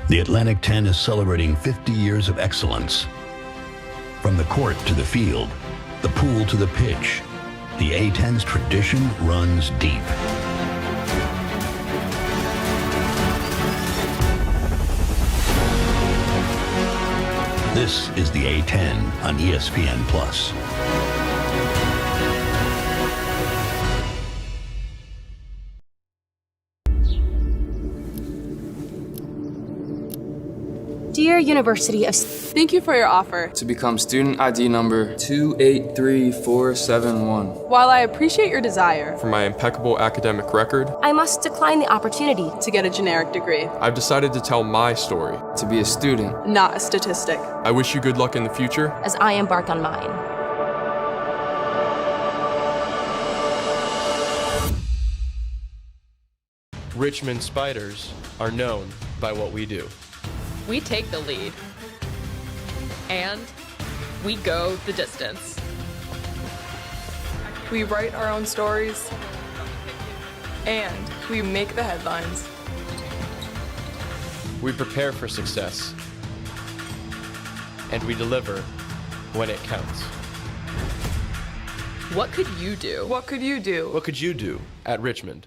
The Atlantic 10 is celebrating 50 years of excellence. From the court to the field, the pool to the pitch, the A10's tradition runs deep. This is the A10 on ESPN+. Dear University of... Thank you for your offer to become student ID number 283471. While I appreciate your desire for my impeccable academic record, I must decline the opportunity to get a generic degree. I've decided to tell my story. To be a student, not a statistic. I wish you good luck in the future as I embark on mine. Richmond Spiders are known by what we do. We take the lead, and we go the distance. We write our own stories, and we make the headlines. We prepare for success, and we deliver when it counts. What could you do? What could you do? What could you do at Richmond?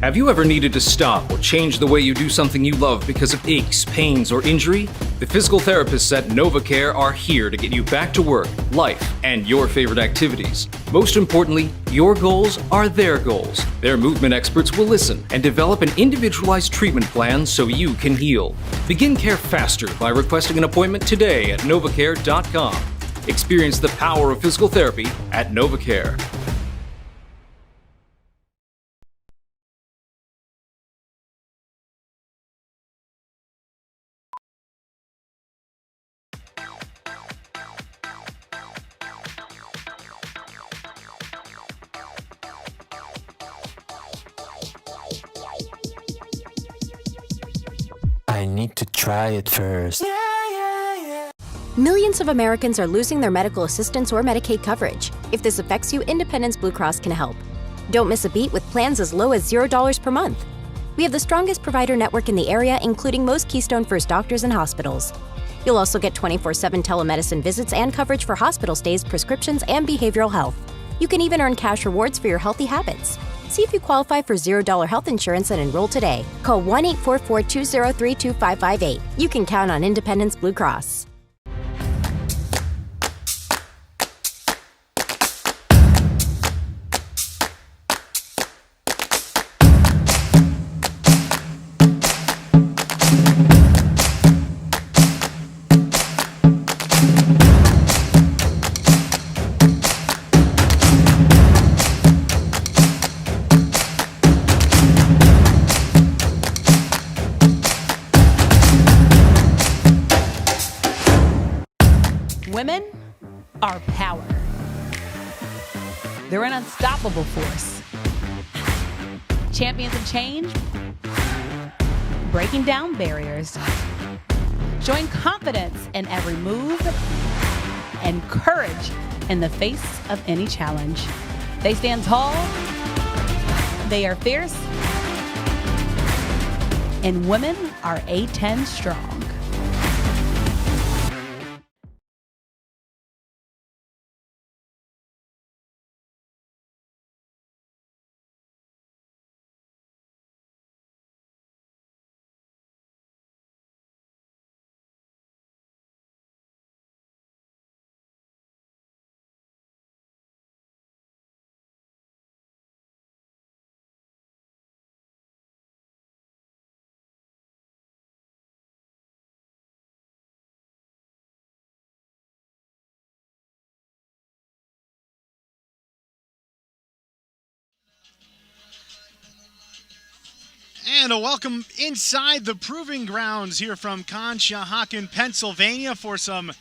Have you ever needed to stop or change the way you do something you love because of aches, pains, or injury? The physical therapists at NovaCare are here to get you back to work, life, and your favorite activities. Most importantly, your goals are their goals. Their movement experts will listen and develop an individualized treatment plan so you can heal. Begin care faster by requesting an appointment today at novacare.com. Experience the power of physical therapy at NovaCare. I need to try it first. Millions of Americans are losing their medical assistance or Medicaid coverage. If this affects you, Independence Blue Cross can help. Don't miss a beat with plans as low as $0 per month. We have the strongest provider network in the area, including most Keystone First doctors and hospitals. You'll also get 24/7 telemedicine visits and coverage for hospital stays, prescriptions, and behavioral health. You can even earn cash rewards for your healthy habits. See if you qualify for $0 health insurance and enroll today. Call 1-844-203-2558. You can count on Independence Blue Cross. Women are power. They're an unstoppable force. Champions of change, breaking down barriers, showing confidence in every move, and courage in the face of any challenge. They stand tall, they are fierce, and women are A10 strong. And a welcome inside the Proving Grounds here from Conshohocken, Pennsylvania for some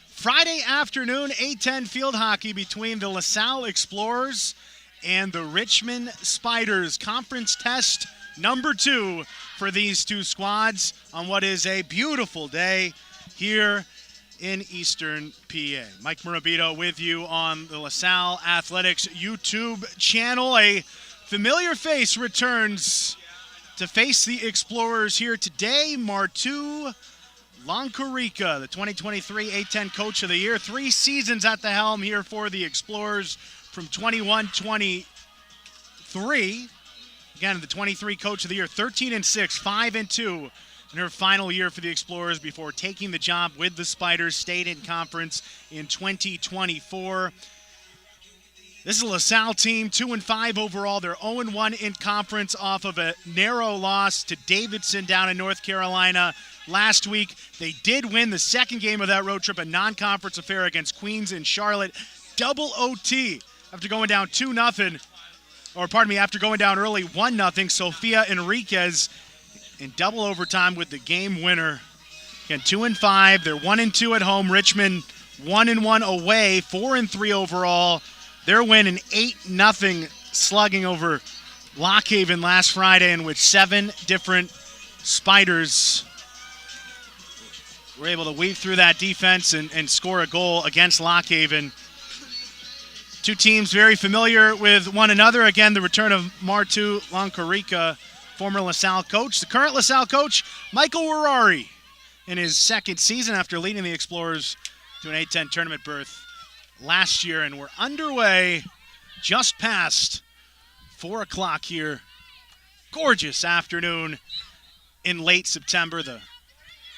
Friday afternoon A10 field hockey between the LaSalle Explorers and the Richmond Spiders. Conference test number 2 for these two squads on what is a beautiful day here in Eastern PA. Mike Morabito with you on the LaSalle Athletics YouTube channel. A familiar face returns to face the Explorers here today. Martu Lankarica, the 2023 A10 Coach of the Year. 3 seasons at the helm here for the Explorers from 21-23. Again, the 23 Coach of the Year, 13-6, 5-2 in her final year for the Explorers before taking the job with the Spiders, stayed in conference in 2024. This is a LaSalle team, 2-5 overall. They're 0-1 in conference off of a narrow loss to Davidson down in North Carolina last week. They did win the second game of that road trip, a non-conference affair against Queens in Charlotte. Double OT after going down 2-0, after going down early 1-0. Sofia Enriquez in double overtime with the game winner. Again, 2-5. They're 1-2 at home. Richmond 1-1 away, 4-3 overall. Their win an 8-0 slugging over Lock Haven last Friday, in which 7 different Spiders were able to weave through that defense and score a goal against Lock Haven. 2 teams very familiar with one another. Again, the return of Martu Lankarica, former LaSalle coach. The current LaSalle coach, Michael Warari, in his second season after leading the Explorers to an A10 tournament berth last year, and we're underway just past 4 o'clock here. Gorgeous afternoon in late September, the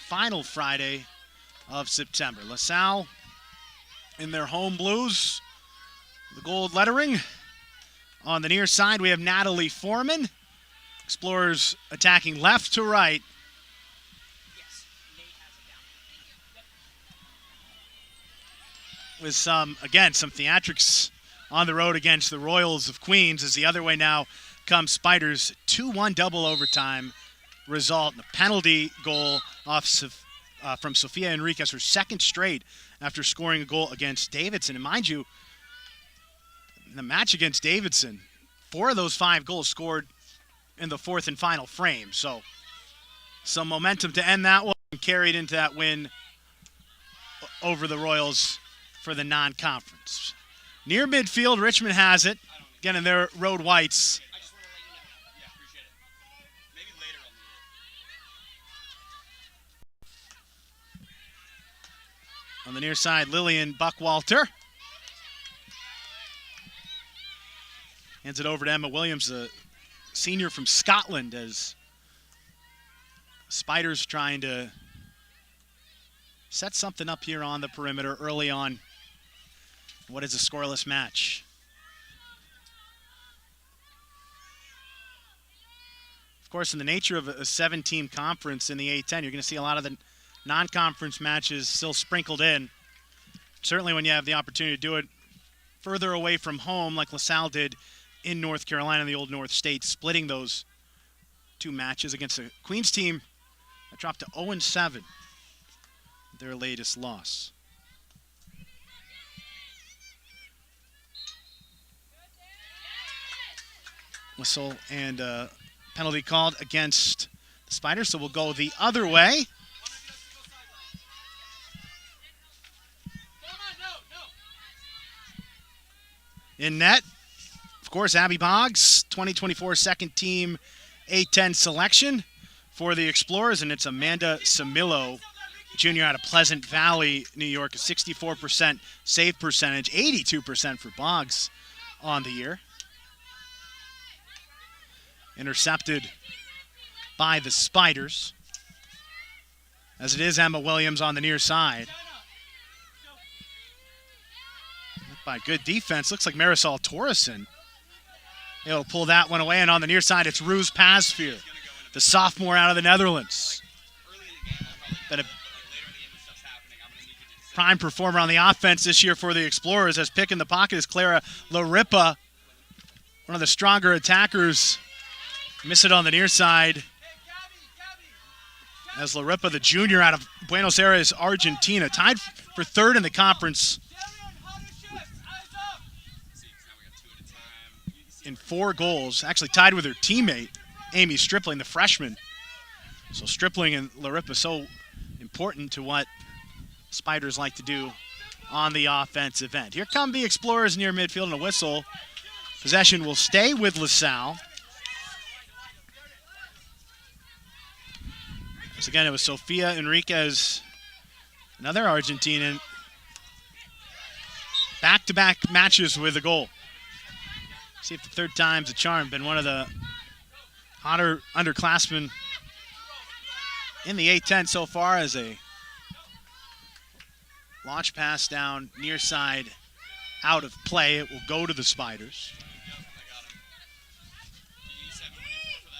final Friday of September. LaSalle in their home blues, the gold lettering. On the near side, we have Natalie Foreman. Explorers attacking left to right. With some theatrics on the road against the Royals of Queens, as the other way now comes Spiders. 2-1 double overtime result. The penalty goal from Sofia Enriquez, her second straight after scoring a goal against Davidson. And mind you, in the match against Davidson, 4 of those 5 goals scored in the 4th and final frame. So some momentum to end that one, carried into that win over the Royals for the non-conference. Near midfield, Richmond has it. Again, in their road whites. I just want to let you know. Yeah, appreciate it. Maybe later On the near side, Lillian Buckwalter. Hands it over to Emma Williams, a senior from Scotland, as Spiders trying to set something up here on the perimeter early on. What is a scoreless match? Of course, in the nature of a 7-team conference in the A10, you're going to see a lot of the non-conference matches still sprinkled in. Certainly when you have the opportunity to do it further away from home, like LaSalle did in North Carolina, the old North State, splitting those 2 matches against a Queens team that dropped to 0-7, their latest loss. Whistle and penalty called against the Spiders, so we'll go the other way. In net, of course, Abby Boggs, 2024 second team A10 selection for the Explorers, and it's Amanda Samillo, junior out of Pleasant Valley, New York, a 64% save percentage, 82% for Boggs on the year. Intercepted by the Spiders, as it is Emma Williams on the near side. By good defense, looks like Marisol Torreson. Able to pull that one away, and on the near side, it's Roos Pasveer, the sophomore out of the Netherlands. Been a prime performer on the offense this year for the Explorers, as pick in the pocket is Clara Larippa, one of the stronger attackers. Miss it on the near side, as Larippa, the junior out of Buenos Aires, Argentina, tied for 3rd in the conference in 4 goals, actually tied with her teammate, Amy Stripling, the freshman. So Stripling and Larippa so important to what Spiders like to do on the offensive end. Here come the Explorers near midfield, and a whistle. Possession will stay with LaSalle. So again, it was Sofia Enriquez, another Argentinian. Back-to-back matches with a goal. See if the third time's a charm. Been one of the hotter underclassmen in the A10 so far, as a launch pass down near side out of play. It will go to the Spiders.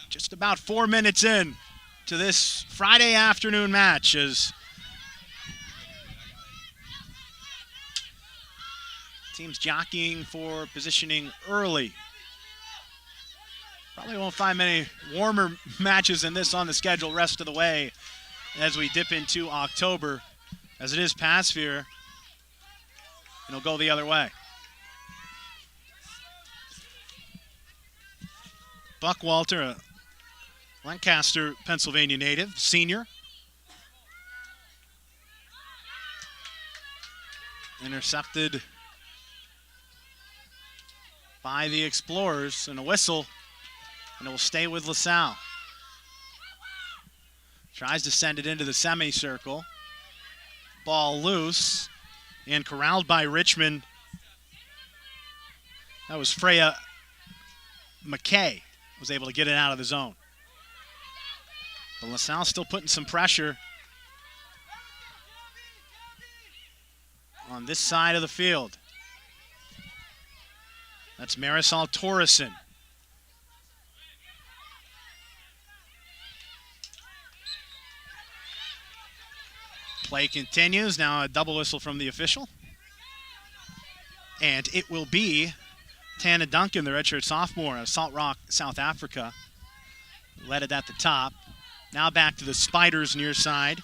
Just about 4 minutes in to this Friday afternoon match, as teams jockeying for positioning early. Probably won't find many warmer matches than this on the schedule rest of the way as we dip into October. As it is Passphere, it'll go the other way. Buck Walter, a Lancaster, Pennsylvania native, senior. Intercepted by the Explorers, and a whistle, and it will stay with LaSalle. Tries to send it into the semicircle. Ball loose and corralled by Richmond. That was Freya McKay, was able to get it out of the zone. But LaSalle still putting some pressure on this side of the field. That's Marisol Torreson. Play continues. Now a double whistle from the official. And it will be Tana Duncan, the redshirt sophomore of Salt Rock, South Africa. Led it at the top. Now back to the Spiders near side.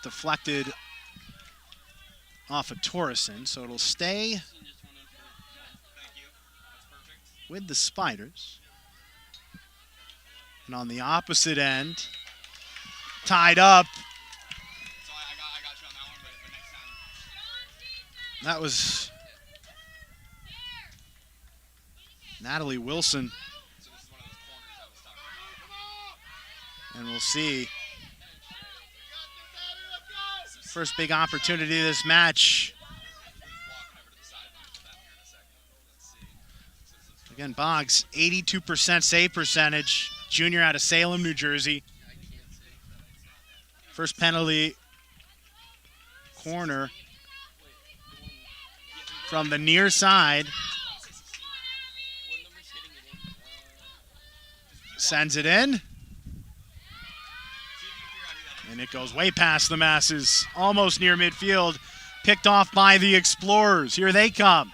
Deflected off of Torreson, so it'll stay with the Spiders. And on the opposite end, tied up. That was Natalie Wilson. And we'll see. First big opportunity of this match. Again, Boggs, 82% save percentage. Junior out of Salem, New Jersey. First penalty corner from the near side. Sends it in. And it goes way past the masses, almost near midfield. Picked off by the Explorers. Here they come.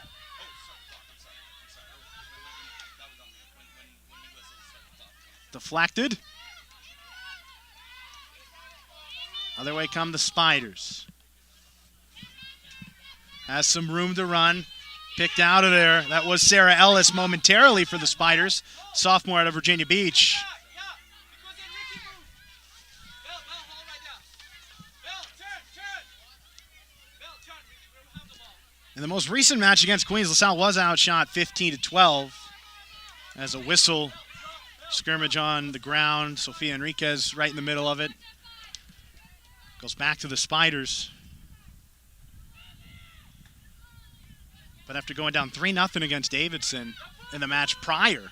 Deflected. Other way come the Spiders. Has some room to run. Picked out of there. That was Sarah Ellis momentarily for the Spiders. Sophomore out of Virginia Beach. In the most recent match against Queens, LaSalle was outshot 15-12 as a whistle. Skirmish on the ground. Sofia Enriquez right in the middle of it. Goes back to the Spiders. But after going down 3-0 against Davidson in the match prior,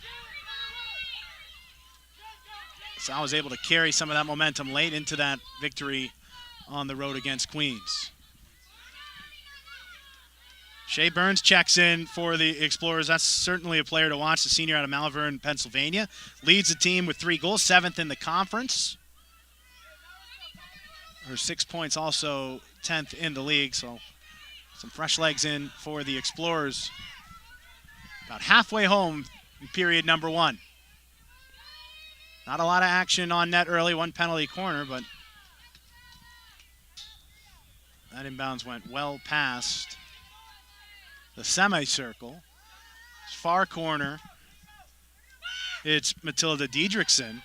LaSalle was able to carry some of that momentum late into that victory on the road against Queens. Shea Burns checks in for the Explorers. That's certainly a player to watch. The senior out of Malvern, Pennsylvania. Leads the team with 3 goals, 7th in the conference. Her 6 points also 10th in the league, so some fresh legs in for the Explorers. About halfway home in period number 1. Not a lot of action on net early, 1 penalty corner, but that inbounds went well past the semicircle. Far corner. It's Matilda Diedrichsen,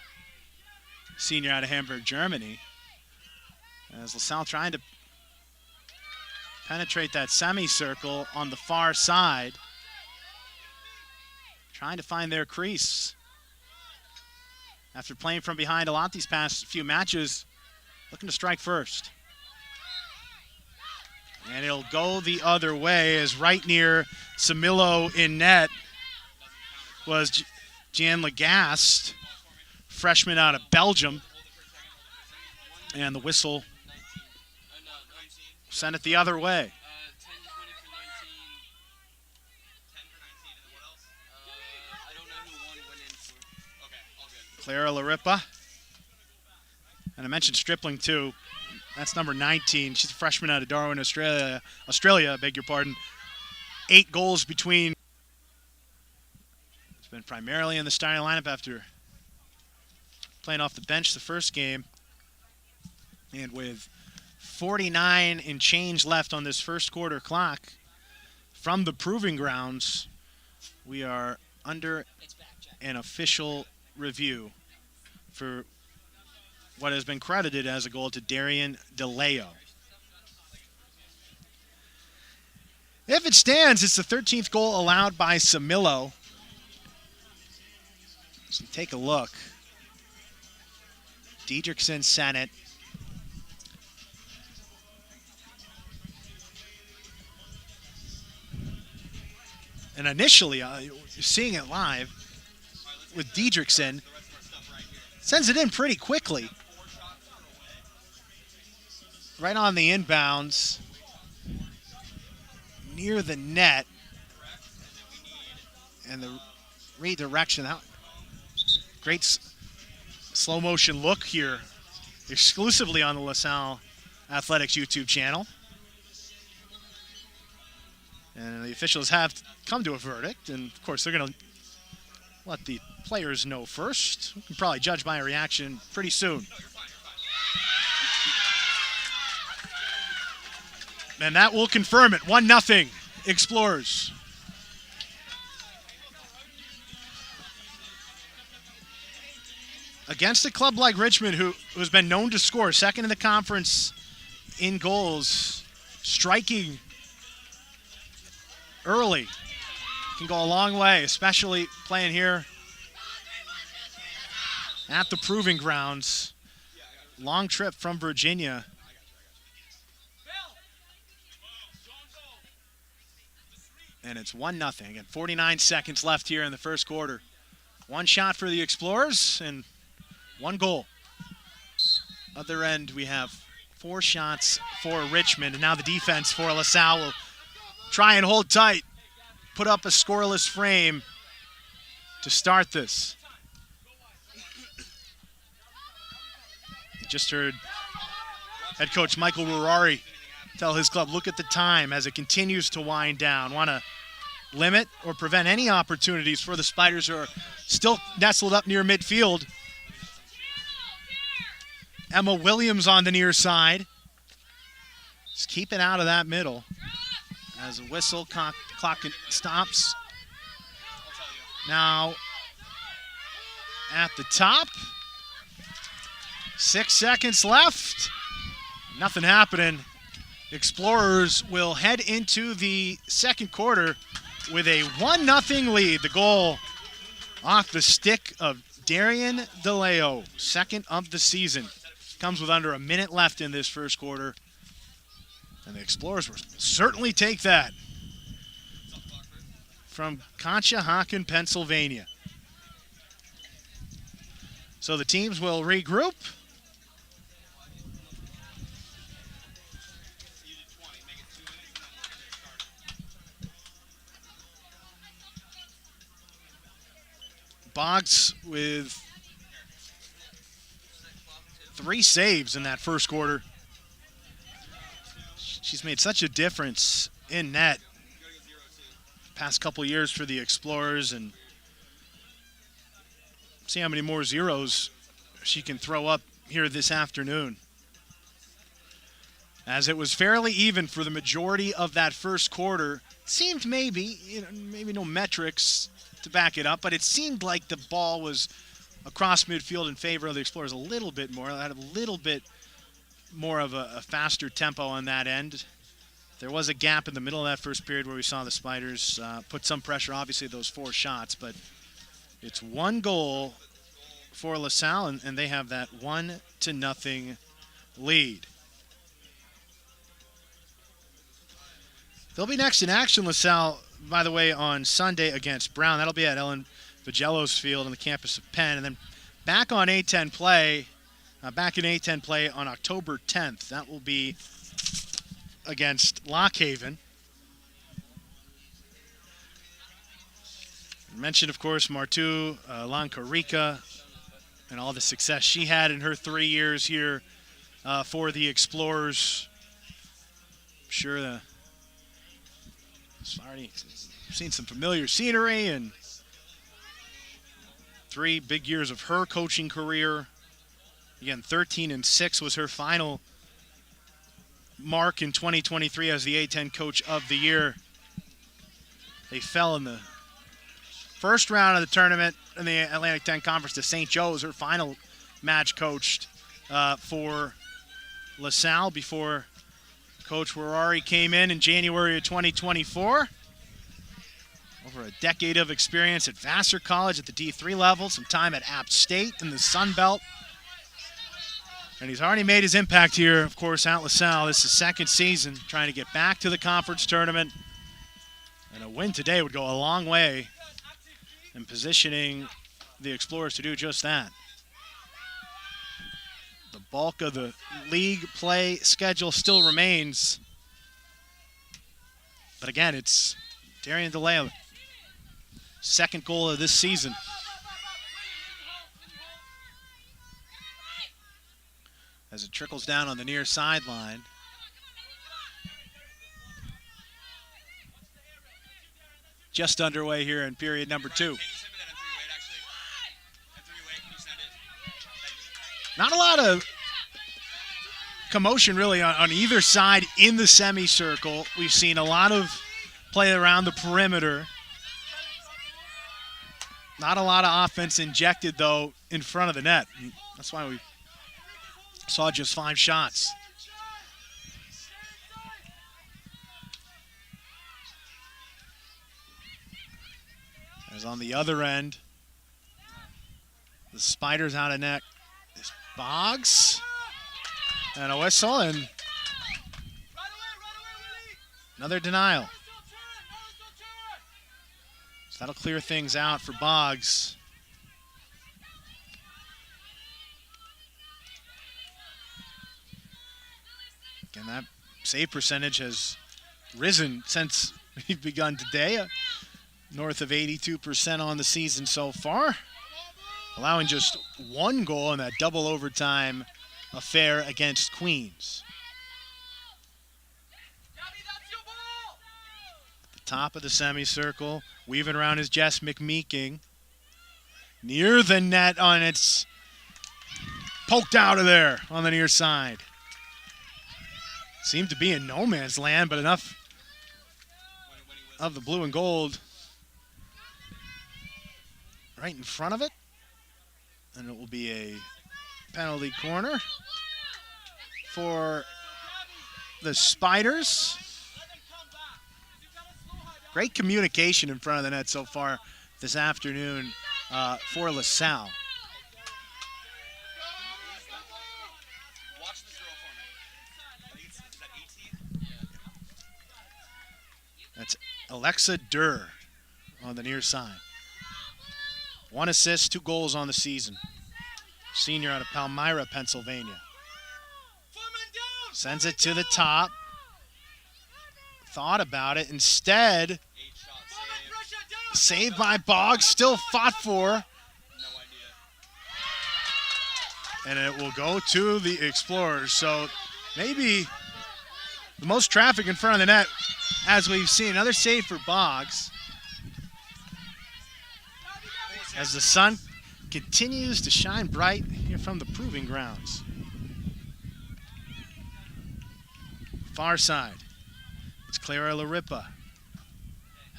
senior out of Hamburg, Germany. As LaSalle trying to penetrate that semicircle on the far side. Trying to find their crease. After playing from behind a lot these past few matches, looking to strike first. And it'll go the other way as right near Samillo in net was Jan Lagast, freshman out of Belgium. And the whistle sent it the other way. Clara Larippa. And I mentioned Stripling too. That's number 19. She's a freshman out of Darwin, Australia, I beg your pardon. 8 goals between. It's been primarily in the starting lineup after playing off the bench the first game. And with 49 and change left on this first quarter clock from the Proving Grounds, we are under an official review for what has been credited as a goal to Darian DeLeo. If it stands, it's the 13th goal allowed by Samillo. So take a look. Diedrichsen sent it. And initially, seeing it live with Diedrichsen, sends it in pretty quickly. Right on the inbounds, near the net. And the redirection. Great slow motion look here, exclusively on the LaSalle Athletics YouTube channel. And the officials have come to a verdict, and of course they're going to let the players know first. We can probably judge by a reaction pretty soon. And that will confirm it. 1-0 Explorers. Against a club like Richmond, who's been known to score second in the conference in goals, striking early can go a long way, especially playing here at the Proving Grounds. Long trip from Virginia. And it's 1-0. Again, 49 seconds left here in the first quarter. One shot for the Explorers and one goal. Other end, we have 4 shots for Richmond. And now the defense for LaSalle will try and hold tight, put up a scoreless frame to start this. You just heard head coach Michael Rurari tell his club, look at the time as it continues to wind down. Want to limit or prevent any opportunities for the Spiders, who are still nestled up near midfield. Emma Williams on the near side. Just keep it out of that middle. As a whistle, clock stops. Now at the top. 6 seconds left. Nothing happening. Explorers will head into the second quarter with a 1-0 lead. The goal off the stick of Darian DeLeo, second of the season. Comes with under a minute left in this first quarter. And the Explorers will certainly take that from Conshohocken, Pennsylvania. So the teams will regroup. Boggs with 3 saves in that first quarter. She's made such a difference in net past couple years for the Explorers, and see how many more zeros she can throw up here this afternoon. As it was fairly even for the majority of that first quarter. Seemed maybe no metrics to back it up, but it seemed like the ball was across midfield in favor of the Explorers a little bit more. They had a little bit more of a faster tempo on that end There was a gap in the middle of that first period where we saw the Spiders put some pressure, obviously, those 4 shots, but it's 1 goal for LaSalle, and they have that 1-0 lead. They'll be next in action, LaSalle, by the way, on Sunday against Brown. That'll be at Ellen Vagello's Field on the campus of Penn, and then back on A10 play, back in A10 play on October 10th. That will be against Lockhaven. I mentioned, of course, Martu Lancarica and all the success she had in her 3 years here for the Explorers. I'm sure already seen some familiar scenery, and 3 big years of her coaching career. Again, 13-6 was her final mark in 2023 as the A10 Coach of the Year. They fell in the first round of the tournament in the Atlantic 10 Conference to St. Joe's, her final match coached for LaSalle before Coach Warari came in January of 2024. Over a decade of experience at Vassar College at the D3 level, some time at App State in the Sun Belt. And he's already made his impact here, of course, at LaSalle. This is his second season, trying to get back to the conference tournament. And a win today would go a long way in positioning the Explorers to do just that. The bulk of the league play schedule still remains. But again, it's Darian DeLeo, second goal of this season. As it trickles down on the near sideline. Just underway here in period number 2. Not a lot of commotion really on either side in the semicircle. We've seen a lot of play around the perimeter. Not a lot of offense injected, though, in front of the net. That's why we saw just 5 shots. As on the other end, the Spiders out of net is Boggs. And a whistle, and another denial. So that'll clear things out for Boggs. And that save percentage has risen since we've begun today, north of 82% on the season so far, allowing just 1 goal in that double overtime affair against Queens. At the top of the semicircle, weaving around is Jess McMeeking. Near the net on its poked out of there on the near side. Seemed to be in no man's land, but enough of the blue and gold right in front of it. And it will be a penalty corner for the Spiders. Great communication in front of the net so far this afternoon for LaSalle. That's Alexa Durr on the near side. 1 assist, 2 goals on the season. Senior out of Palmyra, Pennsylvania. Sends it to the top. Thought about it. Instead, saved by Boggs, still fought for. And it will go to the Explorers. So maybe the most traffic in front of the net as we've seen. Another save for Boggs. As the sun continues to shine bright here from the proving grounds. Far side, it's Clara Larippa.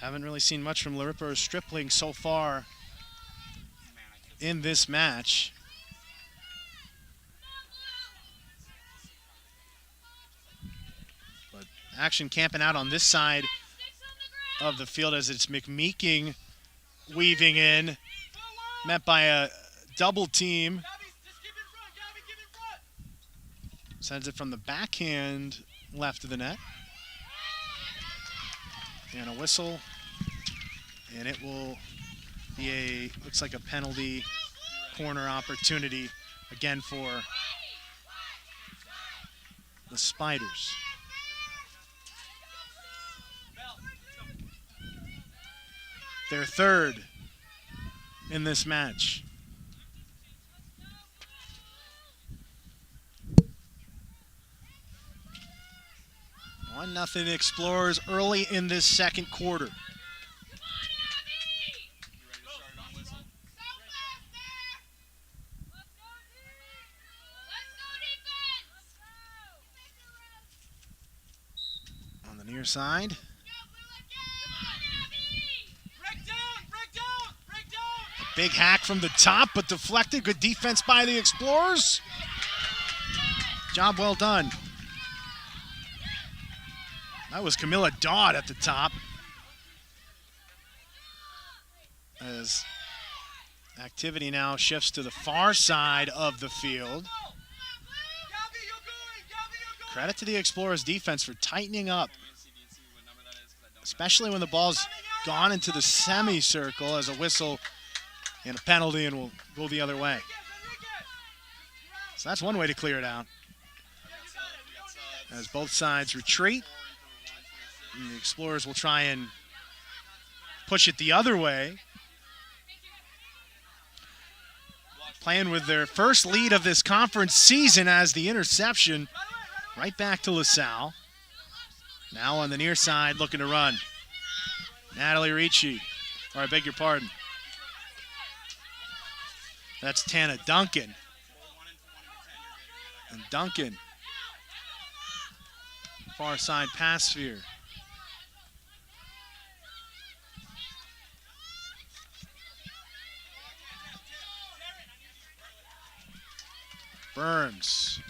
Haven't really seen much from Larippa or Stripling so far in this match. But Action camping out on this side of the field as it's McMeeking weaving in. Met by a double team. Sends it from the backhand left of the net. And a whistle. And it will be looks like a penalty corner opportunity again for the Spiders. Their third in this match. One nothing Explorers early in this second quarter. On the near side. A big hack from the top, but deflected. Good defense by the Explorers. Job well done. That was Camilla Dodd at the top. As activity now shifts to the far side of the field. Credit to the Explorers defense for tightening up, especially when the ball's gone into the semicircle as a whistle and a penalty and will go the other way. So that's one way to clear it out. As both sides retreat, and the Explorers will try and push it the other way. Playing with their first lead of this conference season as the interception right back to LaSalle. Now on the near side looking to run. Natalie Ricci, or I beg your pardon. That's Tana Duncan. And Duncan, far side pass sphere. Burns.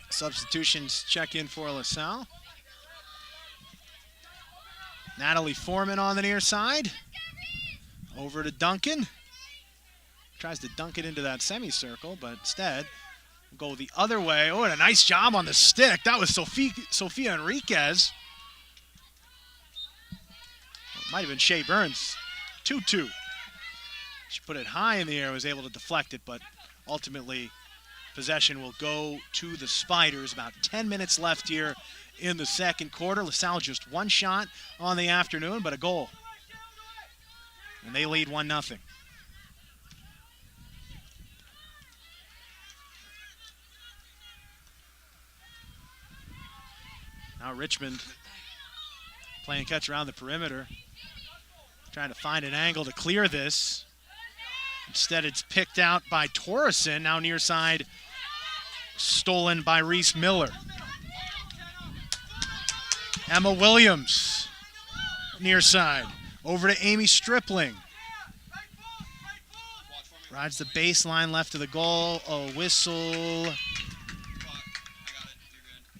Substitutions check in for LaSalle. Natalie Foreman on the near side. Over to Duncan. Tries to dunk it into that semicircle, but instead go the other way. Oh, and a nice job on the stick. That was Sophia Enriquez. Might have been Shea Burns. 2-2. She put it high in the air, was able to deflect it, but ultimately possession will go to the Spiders. About 10 minutes left here in the second quarter. LaSalle just one shot on the afternoon, but a goal. And they lead 1-0. Now Richmond playing catch around the perimeter. Trying to find an angle to clear this. Instead, it's picked out by Torreson. Now near side, stolen by Reese Miller. Emma Williams, near side. Over to Amy Stripling. Rides the baseline left of the goal. A whistle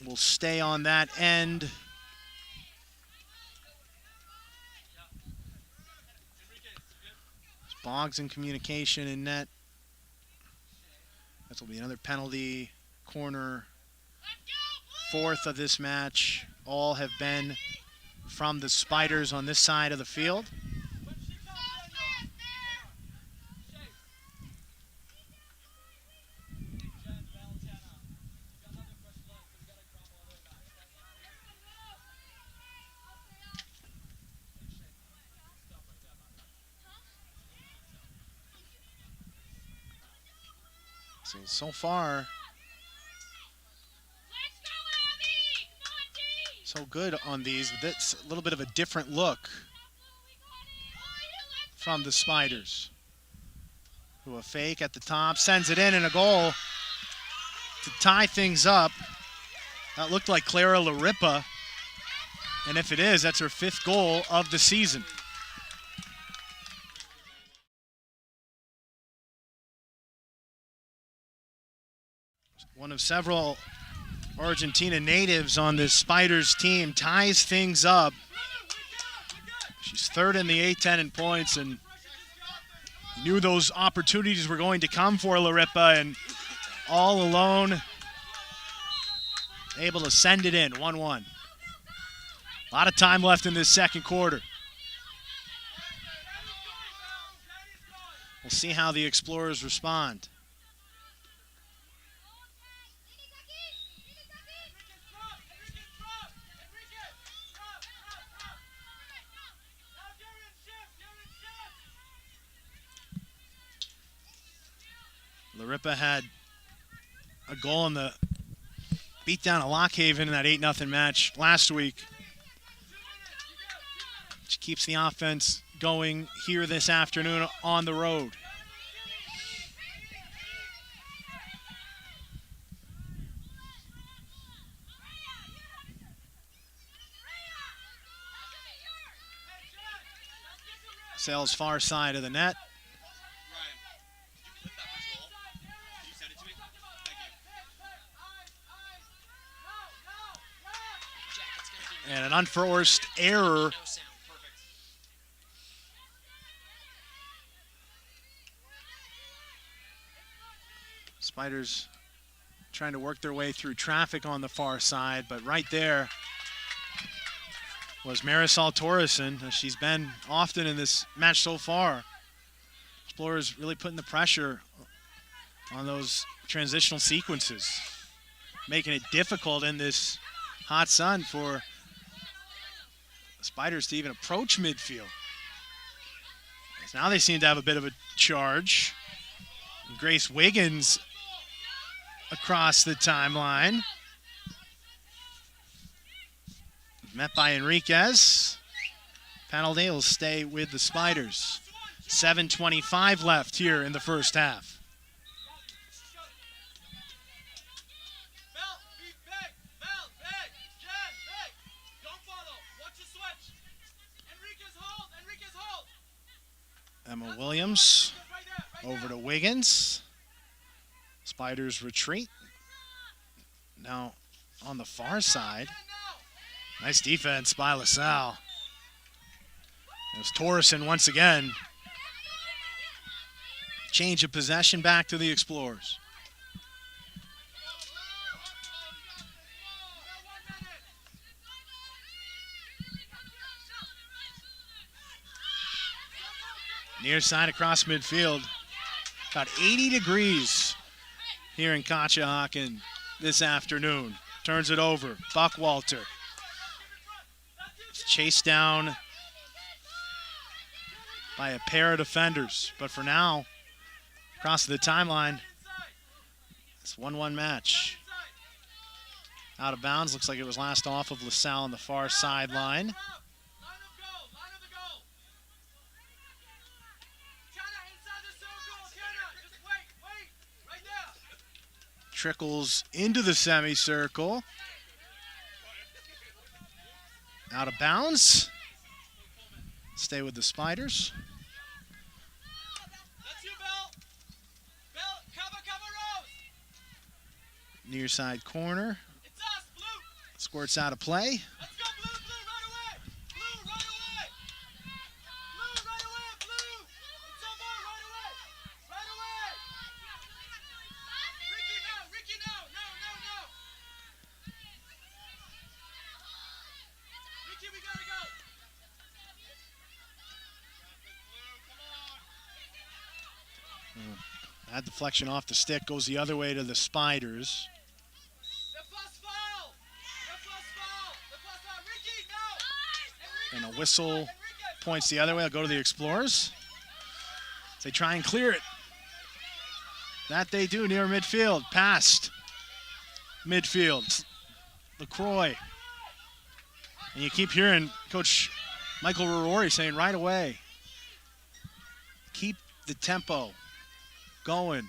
will stay on that end. Boggs in communication in net. That will be another penalty corner. Fourth of this match. All have been from the Spiders on this side of the field. So far, so good on these. That's a little bit of a different look from the Spiders. Who a fake at the top, sends it in, and a goal to tie things up. That looked like Clara Larippa, and if it is, that's her 5th goal of the season. one of several Argentina natives on this Spiders team, ties things up. She's third in the A-10 in points and knew those opportunities were going to come for Larippa, and all alone able to send it in, 1-1. A lot of time left in this second quarter. We'll see how the Explorers respond. Larippa had a goal in the beatdown at Lockhaven in that 8-0 match last week. She keeps the offense going here this afternoon on the road. Salle's far side of the net. And an unforced error. Spiders trying to work their way through traffic on the far side, but right there was Marisol Torreson. She's been often in this match so far. Explorers really putting the pressure on those transitional sequences, making it difficult in this hot sun for Spiders to even approach midfield. So now they seem to have a bit of a charge. Grace Wiggins across the timeline. Met by Enriquez. Penalty will stay with the Spiders. 7:25 left here in the first half. Emma Williams over to Wiggins. Spiders retreat. Now on the far side. Nice defense by LaSalle. There's Torreson once again. Change of possession back to the Explorers. Near side across midfield. About 80 degrees here in Conshohocken this afternoon. Turns it over. Buckwalter. Chased down by a pair of defenders. But for now, across the timeline, it's 1-1 match. Out of bounds. Looks like it was last off of LaSalle on the far sideline. Trickles into the semicircle. Out of bounds. Stay with the Spiders. Near side corner. Squirts out of play. That deflection off the stick goes the other way to the Spiders. And a whistle points the other way. I'll go to the Explorers. They try and clear it. That they do near midfield. Past midfield. LaCroix. And you keep hearing Coach Michael Rorori saying right away, keep the tempo going.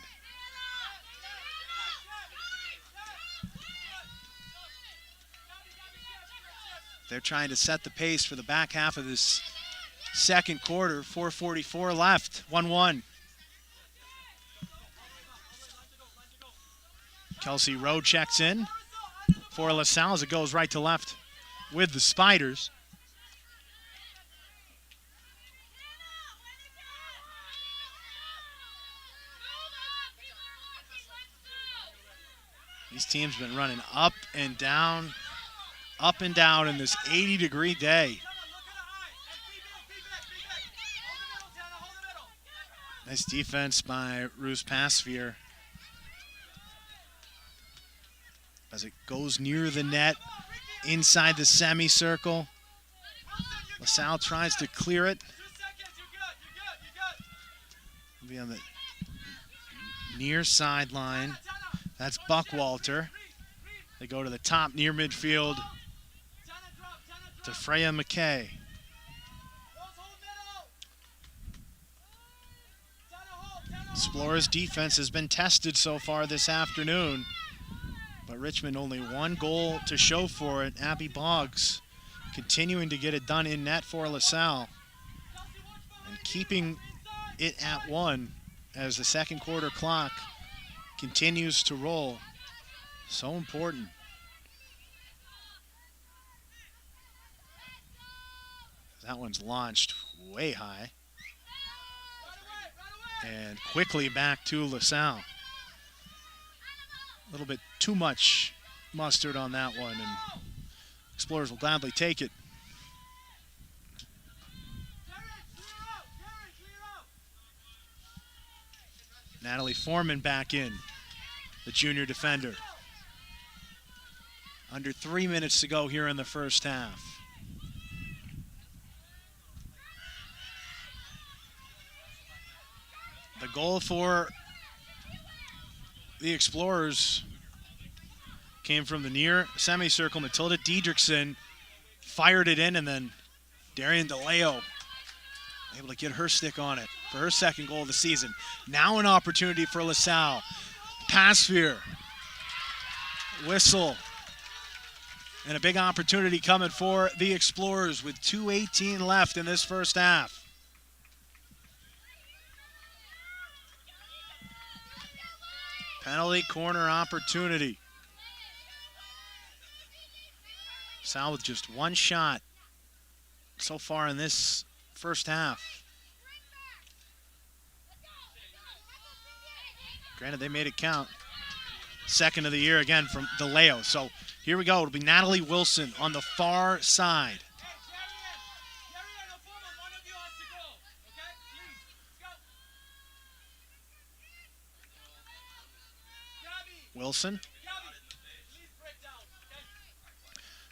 They're trying to set the pace for the back half of this second quarter. 4:44 left, 1-1. Kelsey Rowe checks in for LaSalle as it goes right to left with the Spiders. These teams have been running up and down in this 80-degree day. Nice defense by Roos Passphere as it goes near the net, inside the semicircle. LaSalle tries to clear it. Be on the near sideline. That's Buckwalter. They go to the top near midfield to Freya McKay. Explorers' defense has been tested so far this afternoon, but Richmond only one goal to show for it. Abby Boggs continuing to get it done in net for LaSalle and keeping it at 1 as the second quarter clock continues to roll. So important. That one's launched way high. And quickly back to LaSalle. A little bit too much mustard on that one, and Explorers will gladly take it. Natalie Foreman back in, the junior defender. Under 3 minutes to go here in the first half. The goal for the Explorers came from the near semicircle. Matilda Diedrichsen fired it in, and then Darian DeLeo able to get her stick on it for her second goal of the season. Now an opportunity for LaSalle. Passphere. Whistle. And a big opportunity coming for the Explorers with 2:18 left in this first half. Penalty corner opportunity. Salle with just one shot so far in this first half. Granted, they made it count. Second of the year again from DeLeo. So here we go. It'll be Natalie Wilson on the far side. Wilson.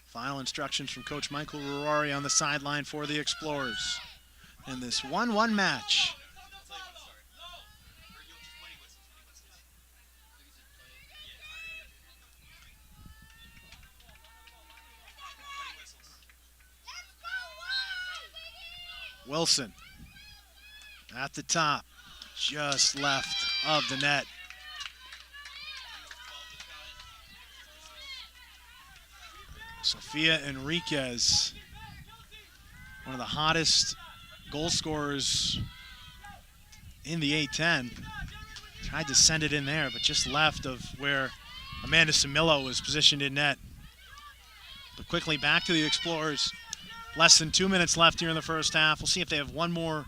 Final instructions from Coach Michael Ruari on the sideline for the Explorers in this 1-1 match. Wilson at the top, just left of the net. Sofia Enriquez, one of the hottest goal scorers in the A10. Tried to send it in there, but just left of where Amanda Samillo was positioned in net. But quickly back to the Explorers. Less than 2 minutes left here in the first half. We'll see if they have one more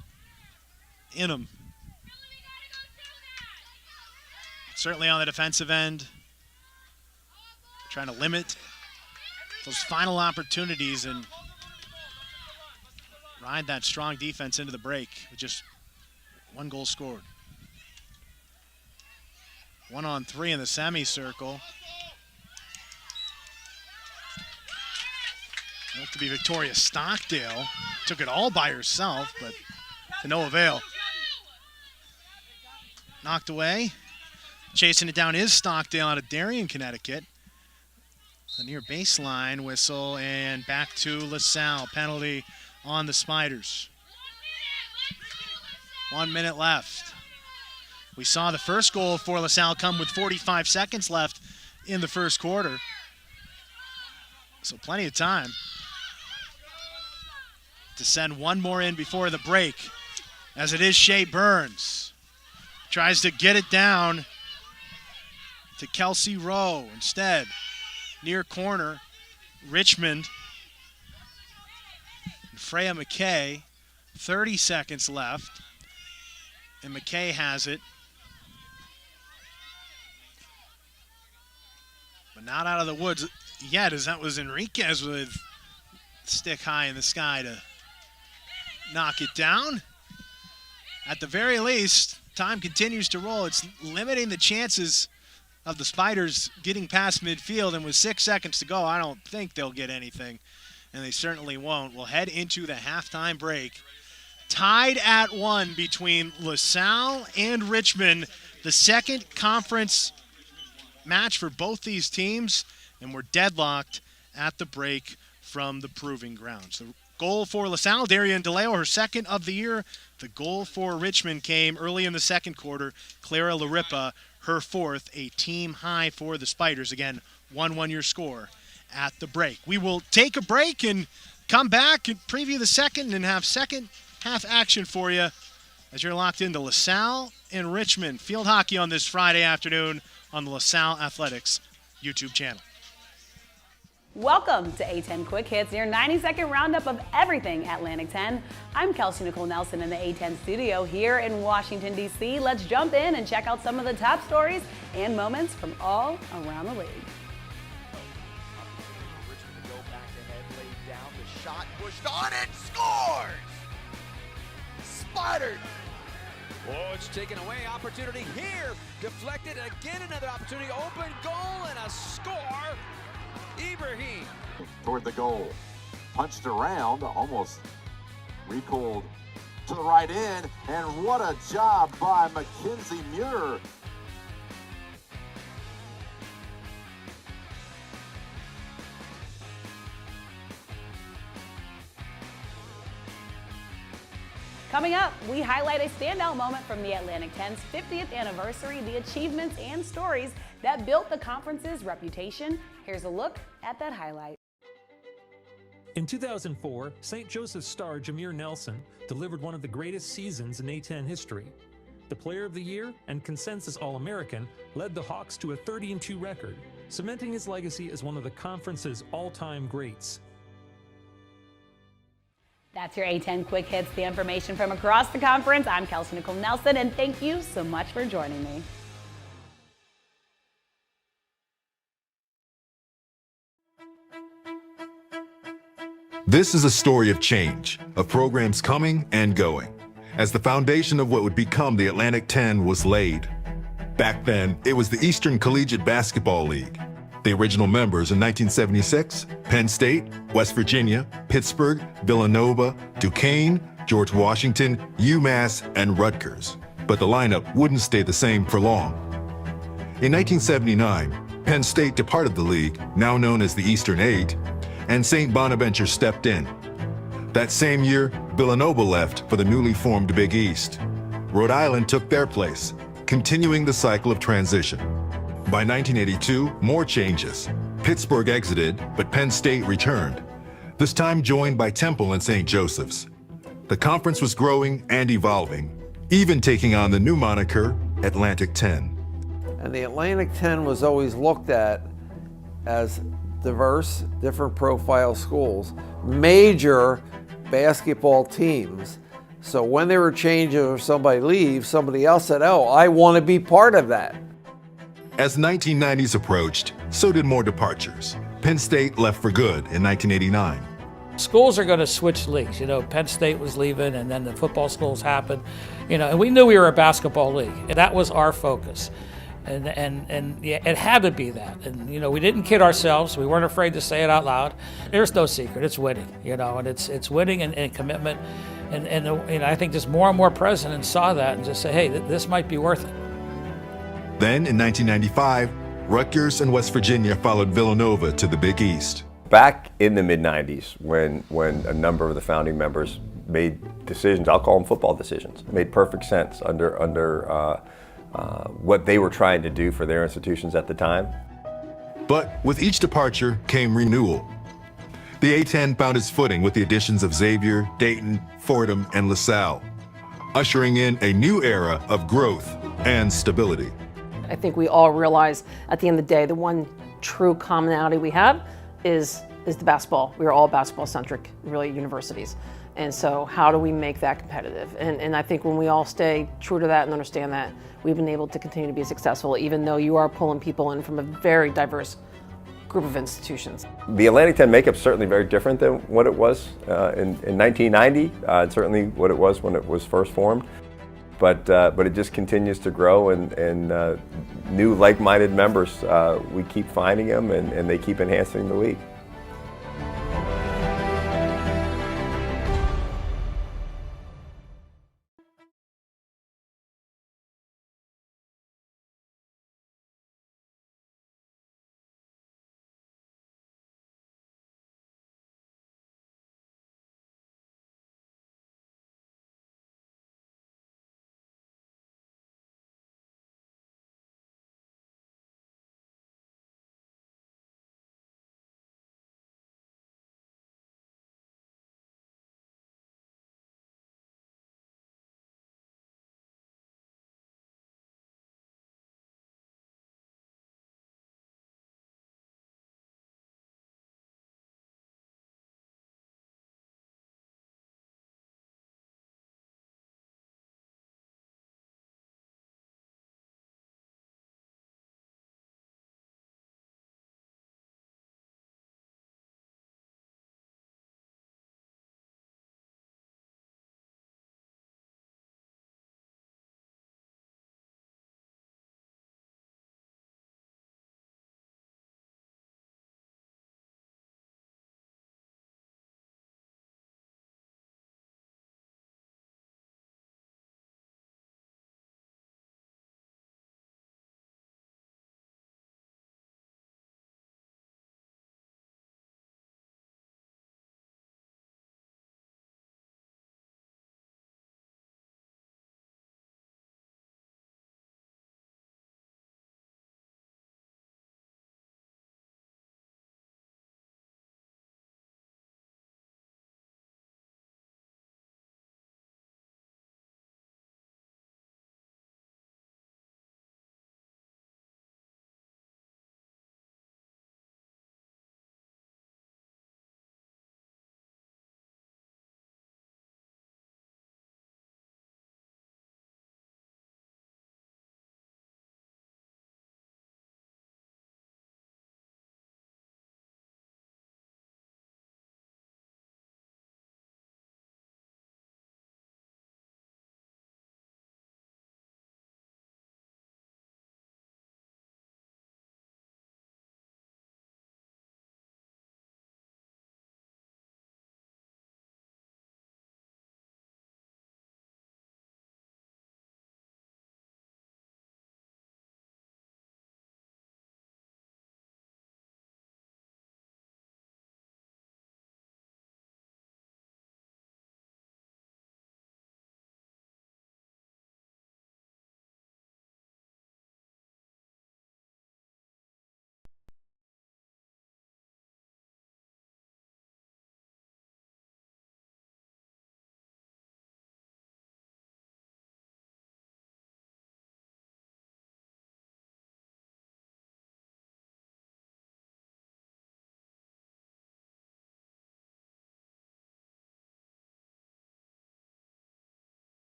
in them. Certainly on the defensive end, trying to limit those final opportunities and ride that strong defense into the break with just one goal scored. 1-on-3 in the semicircle. Looked to be Victoria Stockdale. Took it all by herself, but to no avail. Knocked away. Chasing it down is Stockdale out of Darien, Connecticut. The near baseline whistle, and back to LaSalle. Penalty on the Spiders. 1 minute left. We saw the first goal for LaSalle come with 45 seconds left in the first quarter. So plenty of time to send one more in before the break, as it is Shea Burns. Tries to get it down to Kelsey Rowe. Instead, near corner, Richmond. And Freya McKay, 30 seconds left. And McKay has it. But not out of the woods yet, as that was Enriquez with stick high in the sky to knock it down. At the very least, time continues to roll. It's limiting the chances of the Spiders getting past midfield, and with 6 seconds to go, I don't think they'll get anything, and they certainly won't. We'll head into the halftime break. Tied at 1 between LaSalle and Richmond, the second conference match for both these teams, and we're deadlocked at the break from the Proving Grounds. The goal for LaSalle, Darian DeLeo, her second of the year. The goal for Richmond came early in the second quarter. Clara Larippa, her fourth, a team high for the Spiders. Again, 1-1 your score at the break. We will take a break and come back and preview the second and have second half action for you as you're locked into LaSalle and Richmond field hockey on this Friday afternoon on the LaSalle Athletics YouTube channel. Welcome to A10 Quick Hits, your 90-second roundup of everything Atlantic 10. I'm Kelsey Nicole Nelson in the A10 studio here in Washington, D.C. Let's jump in and check out some of the top stories and moments from all around the league. Richmond to go back ahead, laid down, the shot pushed on and scores! Spiders! Oh, it's taken away. Opportunity here. Deflected again. Another opportunity. Open goal and a score. Ibrahim. Toward the goal. Punched around. Almost recalled to the right end. And what a job by Mackenzie Muir. Coming up, we highlight a standout moment from the Atlantic 10's 50th anniversary, the achievements and stories that built the conference's reputation. Here's a look at that highlight. In 2004, St. Joseph's star Jameer Nelson delivered one of the greatest seasons in A10 history. The Player of the Year and consensus All-American led the Hawks to a 30-2 record, cementing his legacy as one of the conference's all-time greats. That's your A10 Quick Hits, the information from across the conference. I'm Kelsey Nicole Nelson, and thank you so much for joining me. This is a story of change, of programs coming and going, as the foundation of what would become the Atlantic 10 was laid. Back then, it was the Eastern Collegiate Basketball League. The original members in 1976, Penn State, West Virginia, Pittsburgh, Villanova, Duquesne, George Washington, UMass, and Rutgers. But the lineup wouldn't stay the same for long. In 1979, Penn State departed the league, now known as the Eastern Eight, and St. Bonaventure stepped in. That same year, Villanova left for the newly formed Big East. Rhode Island took their place, continuing the cycle of transition. By 1982, more changes. Pittsburgh exited, but Penn State returned, this time joined by Temple and St. Joseph's. The conference was growing and evolving, even taking on the new moniker, Atlantic 10. And the Atlantic 10 was always looked at as diverse, different profile schools, major basketball teams. So when they were changing or somebody leaves, somebody else said, oh, I want to be part of that. As the 1990s approached, so did more departures. Penn State left for good in 1989. Schools are going to switch leagues. You know, Penn State was leaving, and then the football schools happened. You know, and we knew we were a basketball league, and that was our focus. And yeah, it had to be that. And, you know, we didn't kid ourselves. We weren't afraid to say it out loud. There's no secret. It's winning, you know, and it's winning and commitment. And I think just more and more presidents saw that and just say, hey, this might be worth it. Then in 1995, Rutgers and West Virginia followed Villanova to the Big East. Back in the mid-90s, when a number of the founding members made decisions, I'll call them football decisions, made perfect sense under what they were trying to do for their institutions at the time. But with each departure came renewal. The A10 found its footing with the additions of Xavier, Dayton, Fordham, and LaSalle, ushering in a new era of growth and stability. I think we all realize at the end of the day, the one true commonality we have is the basketball. We are all basketball-centric, really, universities. And so how do we make that competitive? And I think when we all stay true to that and understand that, we've been able to continue to be successful, even though you are pulling people in from a very diverse group of institutions. The Atlantic 10 makeup's certainly very different than what it was in 1990. It's certainly what it was when it was first formed. But it just continues to grow, and new like-minded members, we keep finding them, and they keep enhancing the league.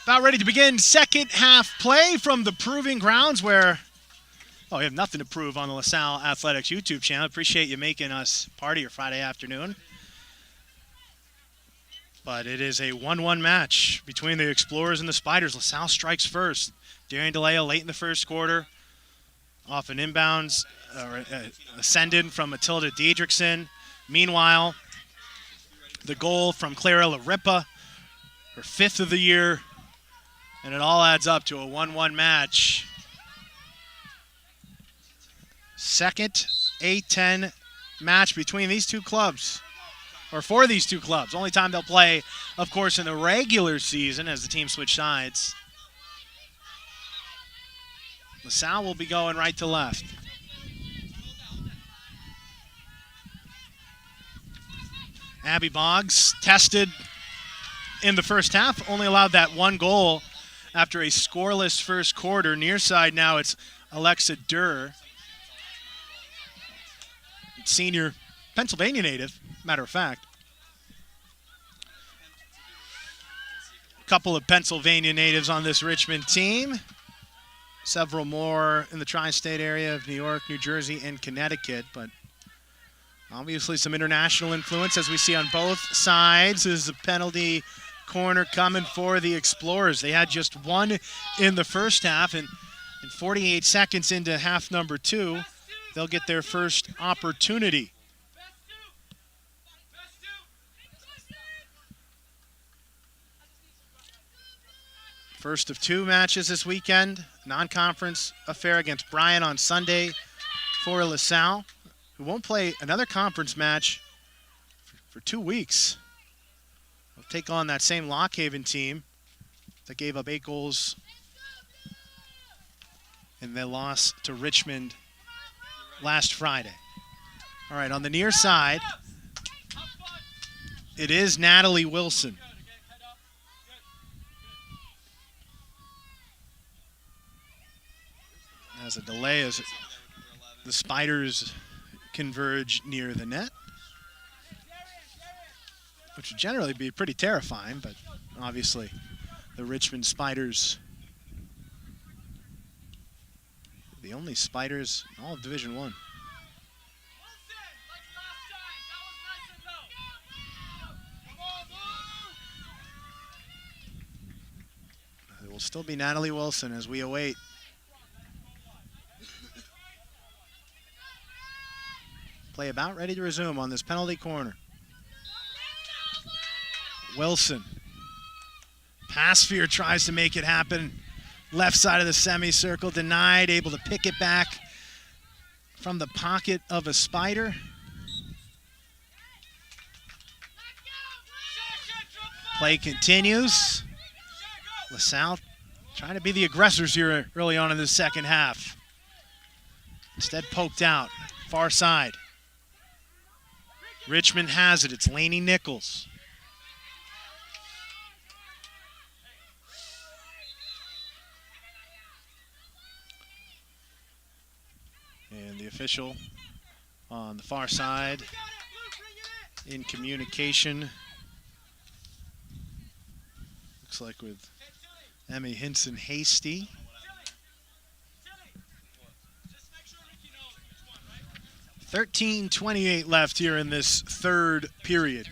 About ready to begin second half play from the Proving Grounds where, we have nothing to prove on the LaSalle Athletics YouTube channel. Appreciate you making us part of your Friday afternoon. But it is a 1-1 match between the Explorers and the Spiders. LaSalle strikes first. Darian DeLeo late in the first quarter. Off an inbounds, ascendant from Matilda Diedrichsen. Meanwhile, the goal from Clara Larippa, her 5th of the year. And it all adds up to a 1-1 match. Second A-10 match between these two clubs. Or for these two clubs. Only time they'll play, of course, in the regular season as the teams switch sides. LaSalle will be going right to left. Abby Boggs tested in the first half, only allowed that one goal after a scoreless first quarter. Near side now it's Alexa Durr, senior Pennsylvania native, matter of fact. A couple of Pennsylvania natives on this Richmond team. Several more in the tri-state area of New York, New Jersey, and Connecticut, but obviously some international influence as we see on both sides. Is a penalty corner coming for the Explorers. They had just one in the first half, and 48 seconds into half number 2, they'll get their first opportunity. First of 2 matches this weekend. Non-conference affair against Bryant on Sunday for LaSalle, who won't play another conference match for 2 weeks. They'll take on that same Lock Haven team that gave up 8 goals in their loss to Richmond last Friday. All right, on the near side, it is Natalie Wilson. As a delay as the Spiders converge near the net, which would generally be pretty terrifying, but obviously the Richmond Spiders, the only Spiders in all of Division I. It will still be Natalie Wilson as we await play about ready to resume on this penalty corner. Wilson. Passphere tries to make it happen. Left side of the semicircle, denied, able to pick it back from the pocket of a Spider. Play continues. LaSalle trying to be the aggressors here early on in the second half. Instead poked out, far side. Richmond has it. It's Lainey Nichols. And the official on the far side in communication. Looks like with Emmy Hinson Hasty. 13:28 left here in this third period.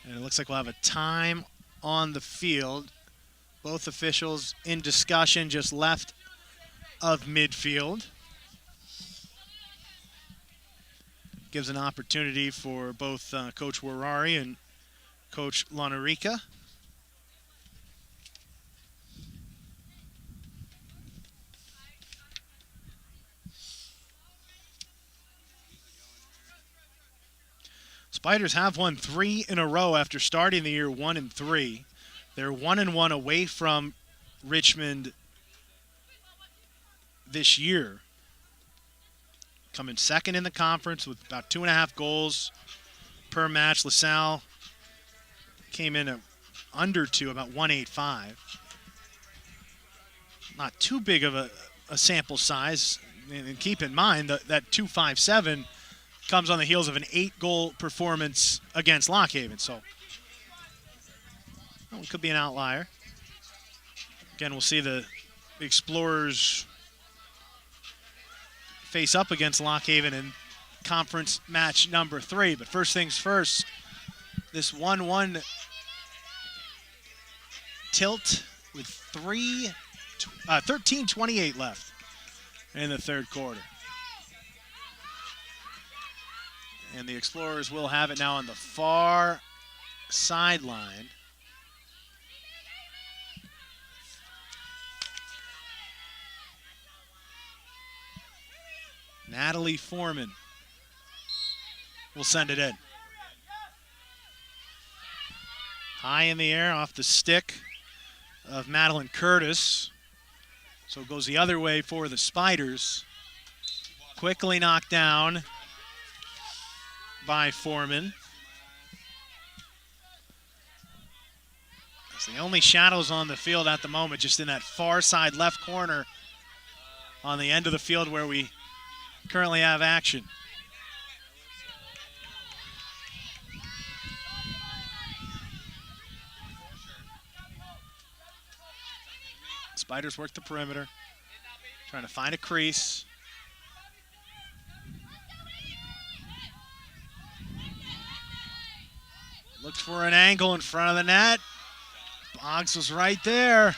And it looks like we'll have a time on the field. Both officials in discussion just left of midfield. Gives an opportunity for both Coach Warari and Coach Lanarica. Spiders have won 3 in a row after starting the year 1-3. They're 1-1 away from Richmond this year. Coming second in the conference with about 2.5 goals per match. LaSalle came in at under 2, about 1.85. Not too big of a sample size. And keep in mind that 2.57 comes on the heels of an 8-goal performance against Lockhaven. So that one could be an outlier. Again, we'll see the Explorers face up against Lockhaven in conference match number 3. But first things first, this 1-1 tilt with 13:28 left in the third quarter. And the Explorers will have it now on the far sideline. Natalie Foreman will send it in. High in the air off the stick of Madeline Curtis. So it goes the other way for the Spiders. Quickly knocked down by Foreman. It's the only shadows on the field at the moment, just in that far side left corner on the end of the field where we currently have action. Spiders work the perimeter, trying to find a crease. Looked for an angle in front of the net. Boggs was right there. I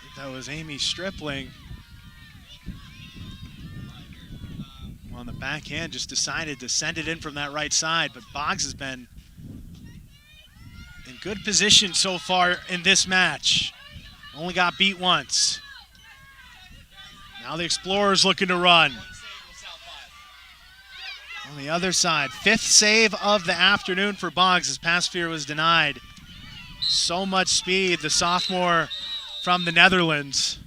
think that was Amy Stripling. On the backhand, just decided to send it in from that right side, but Boggs has been in good position so far in this match. Only got beat once. Now the Explorers looking to run. On the other side, 5th save of the afternoon for Boggs as pass fear was denied. So much speed, the sophomore from the Netherlands.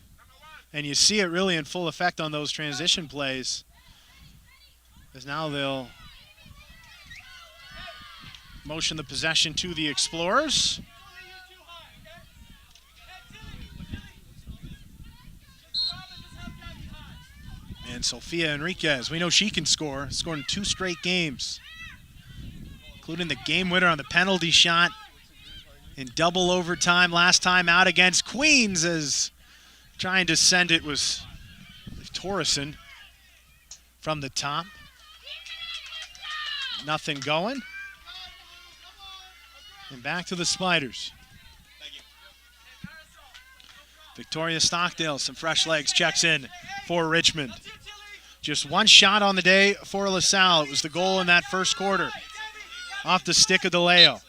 And you see it really in full effect on those transition plays. As now they'll motion the possession to the Explorers. And Sofia Enriquez, we know she can score, scored in 2 straight games, including the game winner on the penalty shot in double overtime last time out against Queens, as trying to send it was Torreson from the top. Nothing going. And back to the Spiders. Victoria Stockdale, some fresh legs, checks in for Richmond. Just one shot on the day for LaSalle. It was the goal in that first quarter off the stick of DeLeo.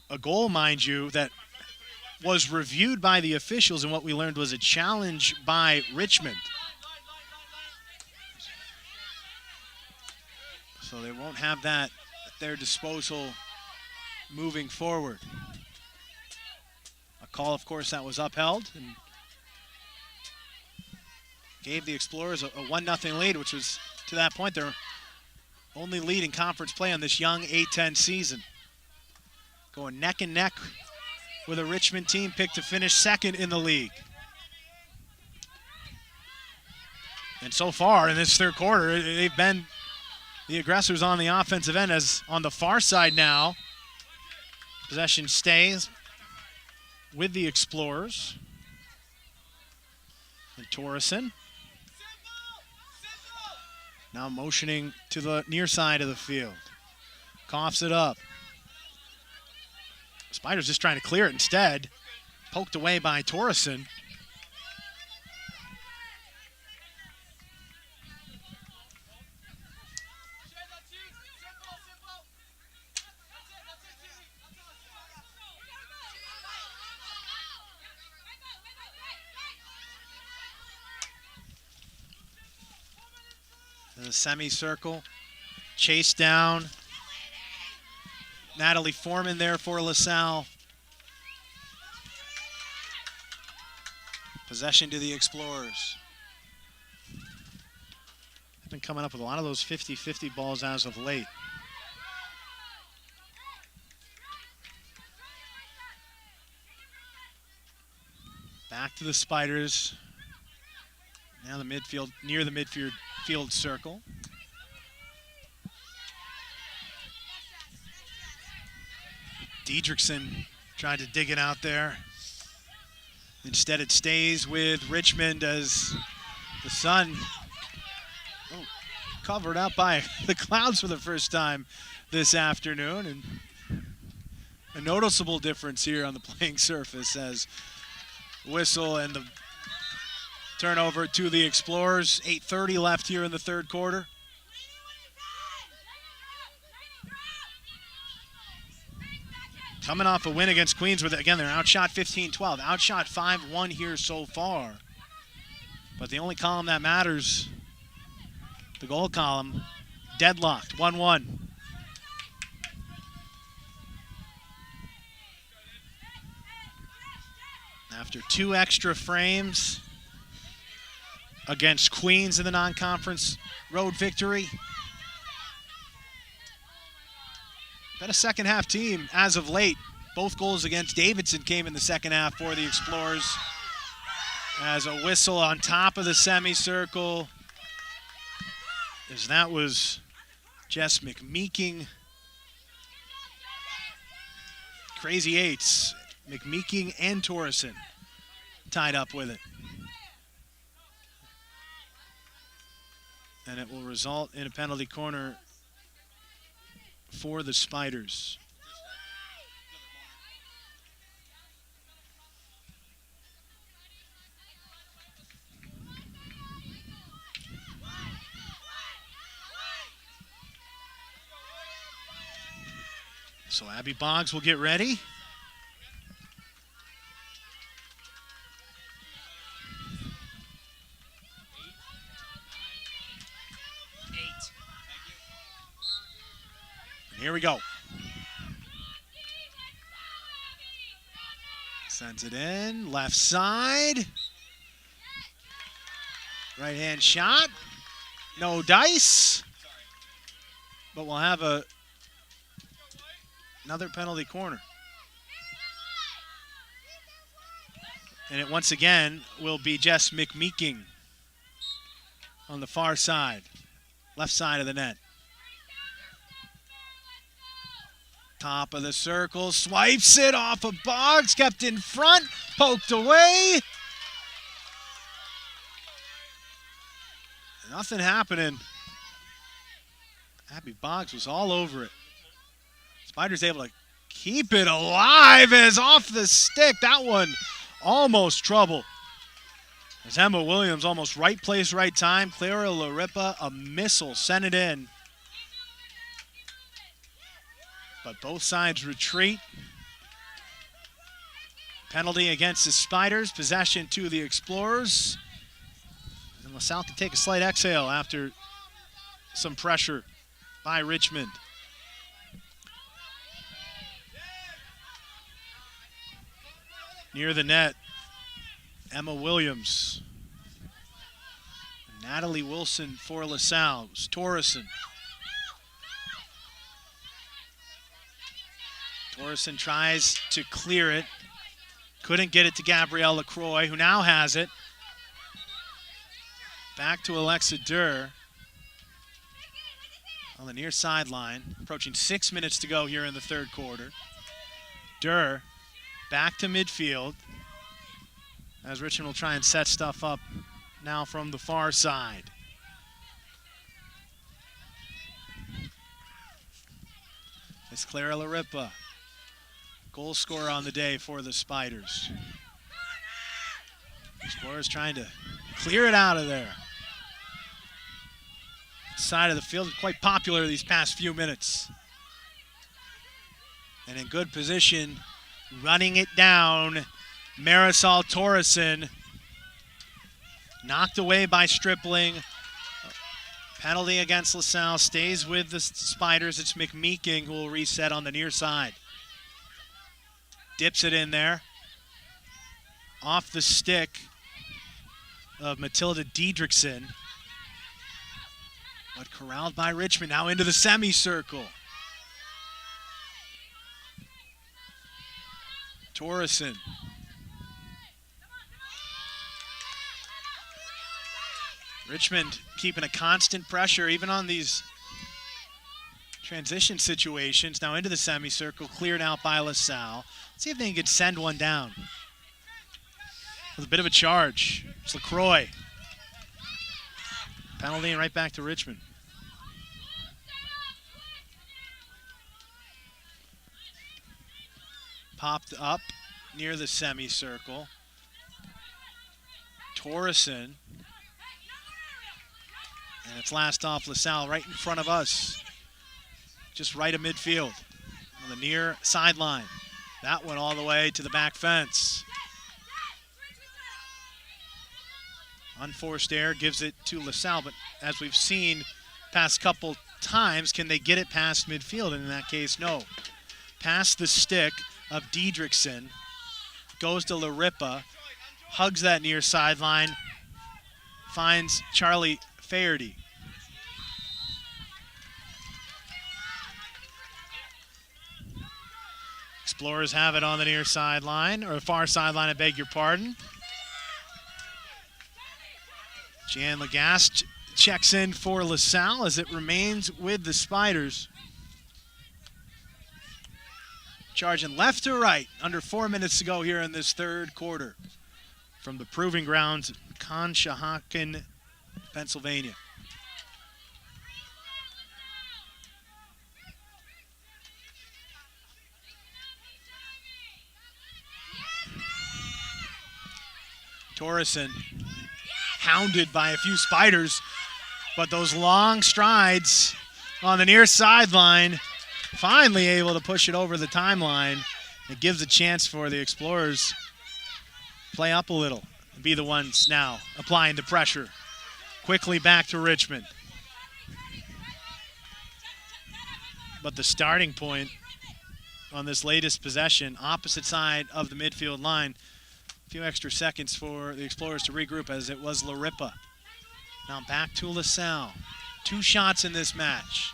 A goal, mind you, that was reviewed by the officials, and what we learned was a challenge by Richmond. So they won't have that at their disposal moving forward. A call, of course, that was upheld and gave the Explorers a 1-0 lead, which was, to that point, their only lead in conference play on this young A-10 season. Going neck and neck with a Richmond team picked to finish 2nd in the league. And so far in this third quarter, they've been the aggressors on the offensive end, as on the far side now, possession stays with the Explorers. And Torreson now motioning to the near side of the field. Coughs it up. Spiders just trying to clear it instead. Poked away by Torreson. The semicircle, chase down. Natalie Foreman there for LaSalle. Possession to the Explorers. They've been coming up with a lot of those 50-50 balls as of late. Back to the Spiders. Now the midfield, near the midfield circle. Diedrichsen tried to dig it out there. Instead it stays with Richmond as the sun covered up by the clouds for the first time this afternoon. And a noticeable difference here on the playing surface as whistle and the turnover to the Explorers. 8:30 left here in the third quarter. Coming off a win against Queens, with again, they're outshot 15-12, outshot 5-1 here so far. But the only column that matters, the goal column, deadlocked, 1-1. After 2 extra frames against Queens in the non-conference road victory. Been a second half team as of late. Both goals against Davidson came in the second half for the Explorers. As a whistle on top of the semicircle, as that was Jess McMeeking. Crazy eights, McMeeking and Torreson tied up with it. And it will result in a penalty corner for the Spiders. So Abby Boggs will get ready. Here we go. Sends it in, left side. Right hand shot. No dice. But we'll have another penalty corner. And it once again will be Jess McMeeking on the far side, left side of the net. Top of the circle, swipes it off of Boggs, kept in front, poked away. Nothing happening. Abby Boggs was all over it. Spiders able to keep it alive as off the stick. That one almost trouble. As Emma Williams almost right place, right time. Clara Larippa, a missile, sent it in. But both sides retreat. Penalty against the Spiders. Possession to the Explorers. And LaSalle can take a slight exhale after some pressure by Richmond. Near the net, Emma Williams. Natalie Wilson for LaSalle. It was Torreson. Torreson tries to clear it. Couldn't get it to Gabrielle LaCroix, who now has it. Back to Alexa Durr on the near sideline. Approaching 6 minutes to go here in the third quarter. Durr back to midfield as Richmond will try and set stuff up now from the far side. It's Clara Larippa, goal scorer on the day for the Spiders. Explorers trying to clear it out of there. Side of the field is quite popular these past few minutes. And in good position, running it down, Marisol Torreson. Knocked away by Stripling. Penalty against LaSalle, stays with the Spiders. It's McMeeking who will reset on the near side. Dips it in there. Off the stick of Matilda Diedrichsen. But corralled by Richmond, now into the semicircle. Torreson. Richmond keeping a constant pressure even on these transition situations. Now into the semicircle, cleared out by LaSalle. Let's see if they can send one down. With a bit of a charge. It's LaCroix. Penalty and right back to Richmond. Popped up near the semicircle. Torreson. And it's last off LaSalle right in front of us. Just right of midfield on the near sideline. That went all the way to the back fence. Unforced error gives it to LaSalle, but as we've seen past couple times, can they get it past midfield? And in that case, no. Past the stick of Diedrichson, goes to Laripa, hugs that near sideline, finds Charlie Faherty. Explorers have it on the near sideline, or far sideline, I beg your pardon. Jan Lagasse checks in for LaSalle as it remains with the Spiders. Charging left to right, under 4 minutes to go here in this third quarter from the Proving Grounds, Conshohocken, Pennsylvania. Torreson hounded by a few Spiders, but those long strides on the near sideline, finally able to push it over the timeline. It gives a chance for the Explorers to play up a little and be the ones now applying the pressure. Quickly back to Richmond. But the starting point on this latest possession, opposite side of the midfield line, a few extra seconds for the Explorers to regroup as it was Laripa. Now back to LaSalle. 2 shots in this match.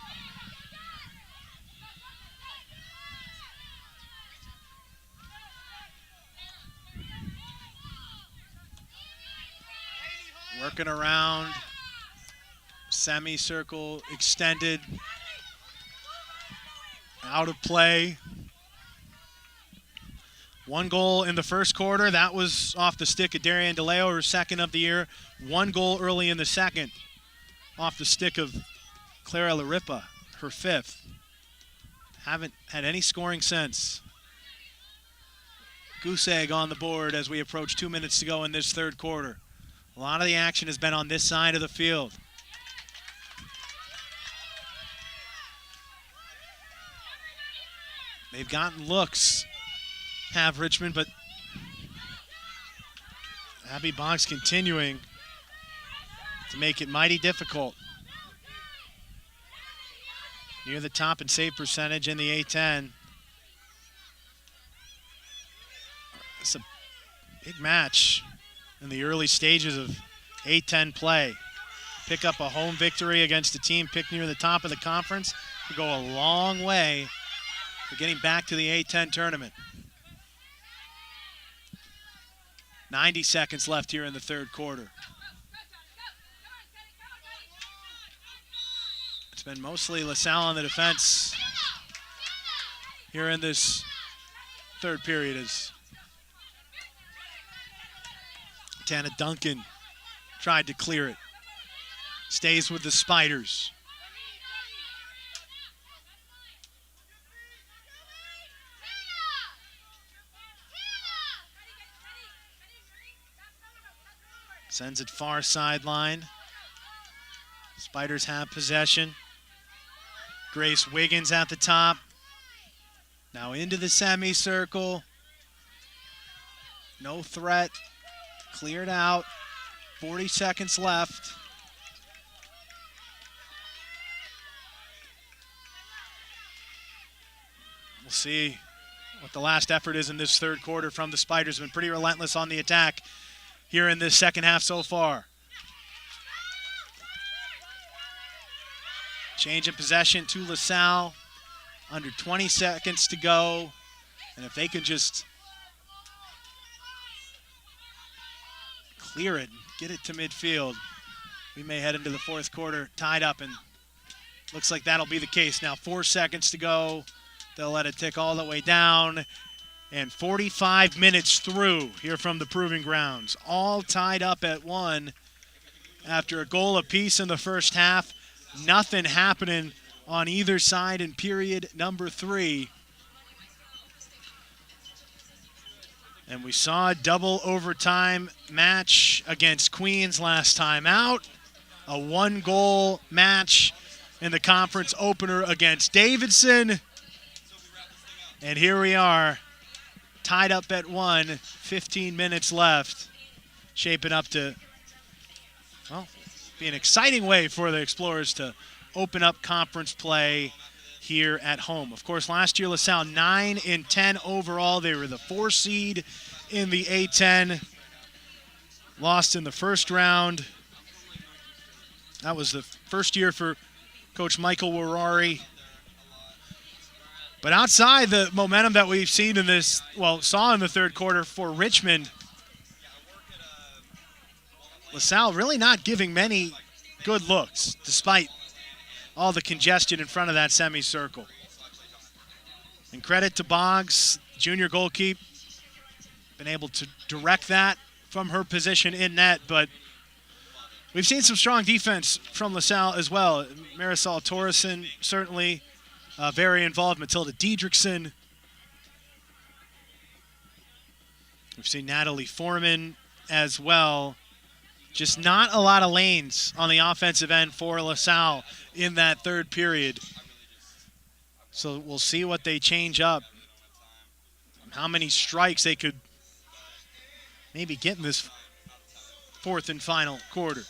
Working around, semicircle extended, out of play. 1 goal in the first quarter. That was off the stick of Darian DeLeo, her second of the year. 1 goal early in the second off the stick of Clara Laripa, her 5th. Haven't had any scoring since. Goose egg on the board as we approach 2 minutes to go in this third quarter. A lot of the action has been on this side of the field. They've gotten looks, have Richmond, but Abby Boggs continuing to make it mighty difficult. Near the top in save percentage in the A10. It's a big match in the early stages of A10 play. Pick up a home victory against a team picked near the top of the conference could go a long way for getting back to the A10 tournament. 90 seconds left here in the third quarter. It's been mostly LaSalle on the defense here in this third period as Tana Duncan tried to clear it. Stays with the Spiders. Sends it far sideline. Spiders have possession. Grace Wiggins at the top. Now into the semicircle. No threat. Cleared out. 40 seconds left. We'll see what the last effort is in this third quarter from the Spiders. Been pretty relentless on the attack here in this second half so far. Change in possession to LaSalle. Under 20 seconds to go. And if they can just clear it, get it to midfield, we may head into the fourth quarter tied up, and looks like that'll be the case. Now 4 seconds to go. They'll let it tick all the way down. And 45 minutes through here from the Proving Grounds. All tied up at 1 after a goal apiece in the first half. Nothing happening on either side in period number 3. And we saw a double overtime match against Queens last time out. A 1-goal match in the conference opener against Davidson. And here we are, tied up at 1, 15 minutes left. Shaping up to, well, be an exciting way for the Explorers to open up conference play here at home. Of course, last year LaSalle 9-10 overall. They were the 4 seed in the A10. Lost in the first round. That was the first year for Coach Michael Warari. But outside the momentum that we've seen in this, well, saw in the third quarter for Richmond, LaSalle really not giving many good looks, despite all the congestion in front of that semicircle. And credit to Boggs, junior goalkeeper, been able to direct that from her position in net, but we've seen some strong defense from LaSalle as well. Marisol Torreson certainly very involved. Matilda Diedrichsen. We've seen Natalie Foreman as well. Just not a lot of lanes on the offensive end for LaSalle in that third period. So we'll see what they change up. How many strikes they could maybe get in this fourth and final quarter.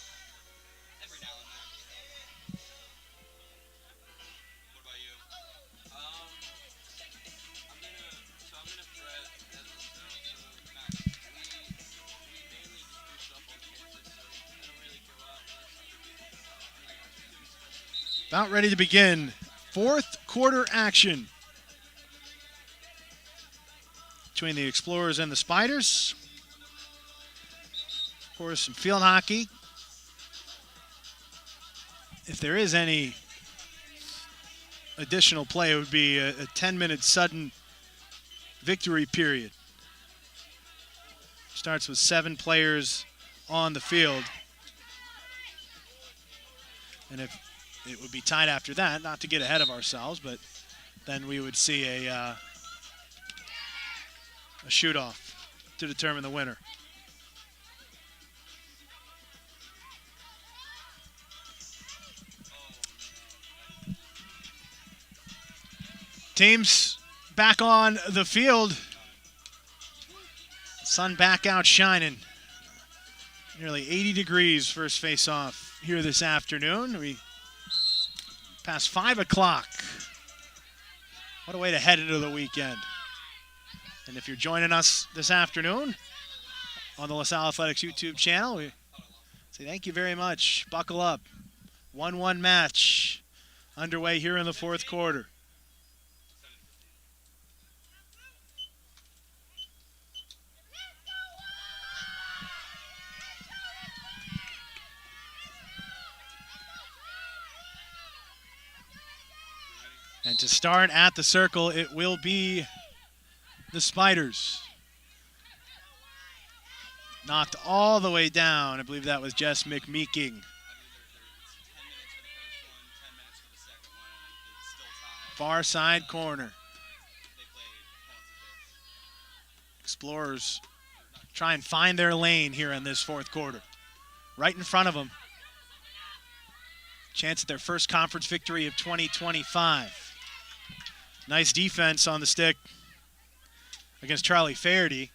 About ready to begin. Fourth quarter action between the Explorers and the Spiders. Of course, some field hockey. If there is any additional play, it would be a 10-minute sudden victory period. Starts with 7 players on the field. And if it would be tied after that, not to get ahead of ourselves, but then we would see a shoot-off to determine the winner. Teams back on the field. Sun back out shining. Nearly 80 degrees first face-off here this afternoon. We past 5 o'clock. What a way to head into the weekend. And if you're joining us this afternoon on the LaSalle Athletics YouTube channel, we say thank you very much. Buckle up. 1-1 match underway here in the fourth quarter. And to start at the circle, it will be the Spiders. Knocked all the way down. I believe that was Jess McMeeking. Far side corner. Explorers try and find their lane here in this fourth quarter. Right in front of them. Chance at their first conference victory of 2025. Nice defense on the stick against Charlie Faherty.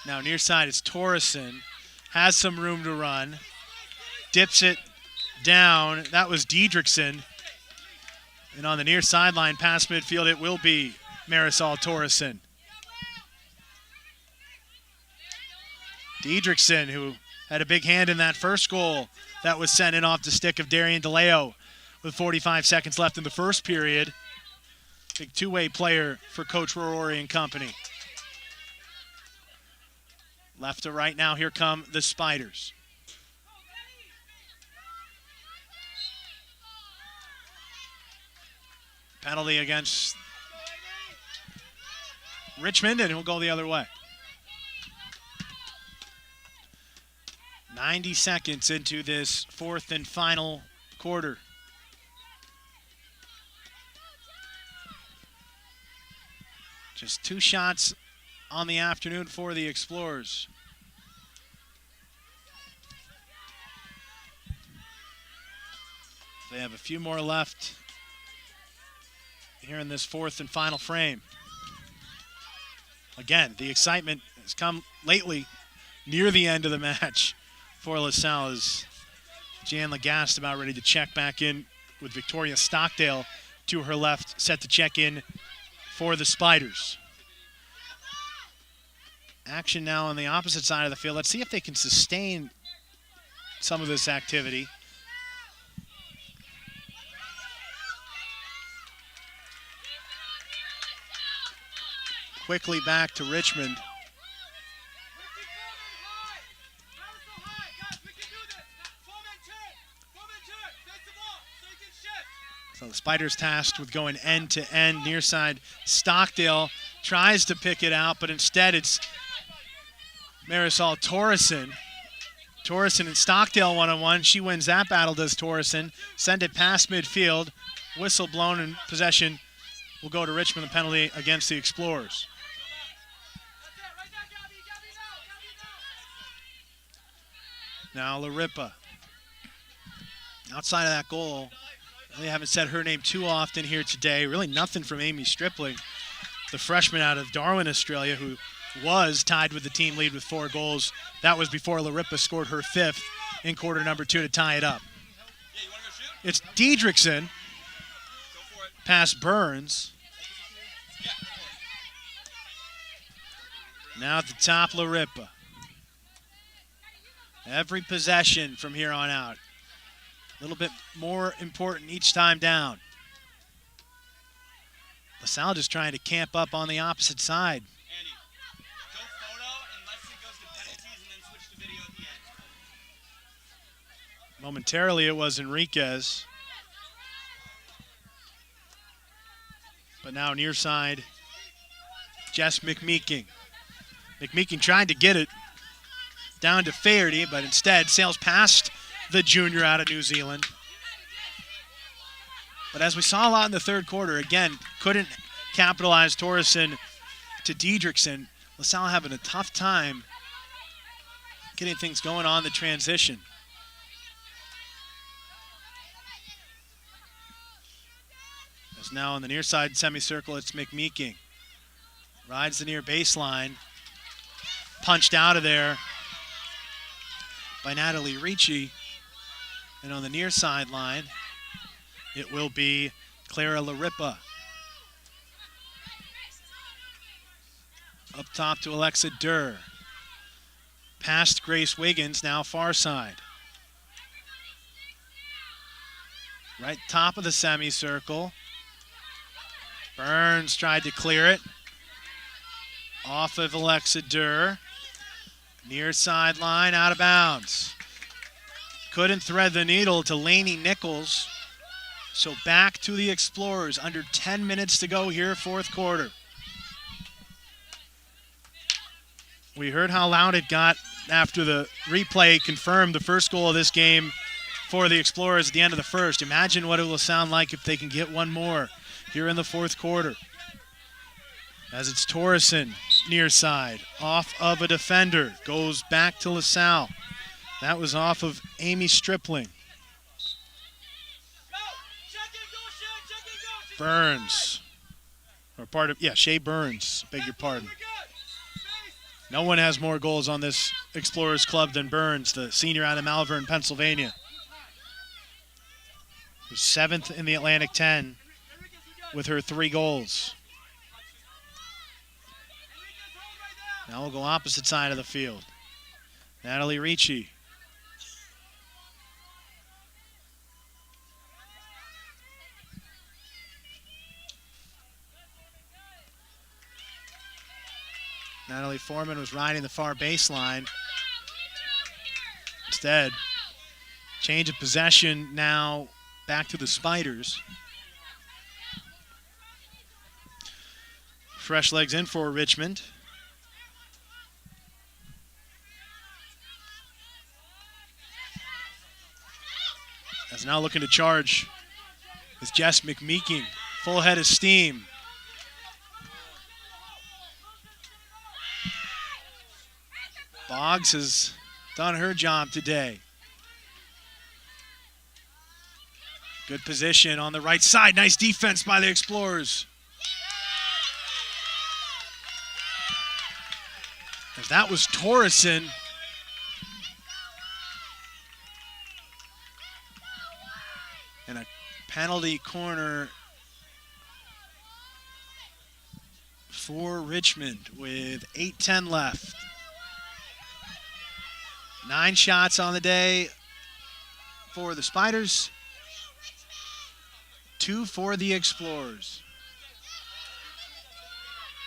Now near side is Torreson. Has some room to run. Dips it down. That was Diedrichsen. And on the near sideline past midfield, it will be Marisol Torreson. Diedrichsen, who had a big hand in that first goal that was sent in off the stick of Darian DeLeo with 45 seconds left in the first period. Big two-way player for Coach Rory and company. Left to right now, here come the Spiders. Penalty against Richmond, and he'll go the other way. 90 seconds into this fourth and final quarter. Just 2 shots on the afternoon for the Explorers. They have a few more left here in this fourth and final frame. Again, the excitement has come lately near the end of the match for LaSalle as Jan Lagast about ready to check back in with Victoria Stockdale to her left, set to check in for the Spiders. Action now on the opposite side of the field. Let's see if they can sustain some of this activity. Quickly back to Richmond. So the Spiders tasked with going end to end, near side. Stockdale tries to pick it out, but instead it's Marisol Torreson. Torreson and Stockdale one-on-one. She wins that battle, does Torreson. Send it past midfield. Whistle blown and possession will go to Richmond, the penalty against the Explorers. Now Larippa. Outside of that goal, they haven't said her name too often here today. Really nothing from Amy Stripling, the freshman out of Darwin, Australia, who was tied with the team lead with 4 goals. That was before Larippa scored her 5th in quarter number 2 to tie it up. It's Diedrichsen past Burns. Now at the top, Larippa. Every possession from here on out. A little bit more important each time down. LaSalle just trying to camp up on the opposite side. Momentarily it was Enriquez. But now near side, Jess McMeeking. McMeeking tried to get it down to Faherty, but instead sails past the junior out of New Zealand. But as we saw a lot in the third quarter, again, couldn't capitalize Torreson to Diedrichsen. LaSalle having a tough time getting things going on the transition. As now on the near side semicircle, it's McMeeking. Rides the near baseline. Punched out of there by Natalie Ricci. And on the near sideline, it will be Clara Larippa. Up top to Alexa Durr. Past Grace Wiggins, now far side. Right top of the semicircle. Burns tried to clear it. Off of Alexa Durr. Near sideline, out of bounds. Couldn't thread the needle to Lainey Nichols. So back to the Explorers. Under 10 minutes to go here, fourth quarter. We heard how loud it got after the replay confirmed the first goal of this game for the Explorers at the end of the first. Imagine what it will sound like if they can get one more here in the fourth quarter. As it's Torreson near side, off of a defender, goes back to LaSalle. That was off of Amy Stripling. Burns, or part of, Shea Burns, beg your pardon. No one has more goals on this Explorers club than Burns, the senior out of Malvern, Pennsylvania. Who's 7th in the Atlantic 10 with her 3 goals. Now we'll go opposite side of the field. Natalie Ricci. Natalie Foreman was riding the far baseline. Instead, change of possession now back to the Spiders. Fresh legs in for Richmond. As now looking to charge is Jess McMeeking. Full head of steam. Boggs has done her job today. Good position on the right side. Nice defense by the Explorers. If that was Torreson. And a penalty corner for Richmond with 8:10 left. 9 shots on the day for the Spiders. 2 for the Explorers.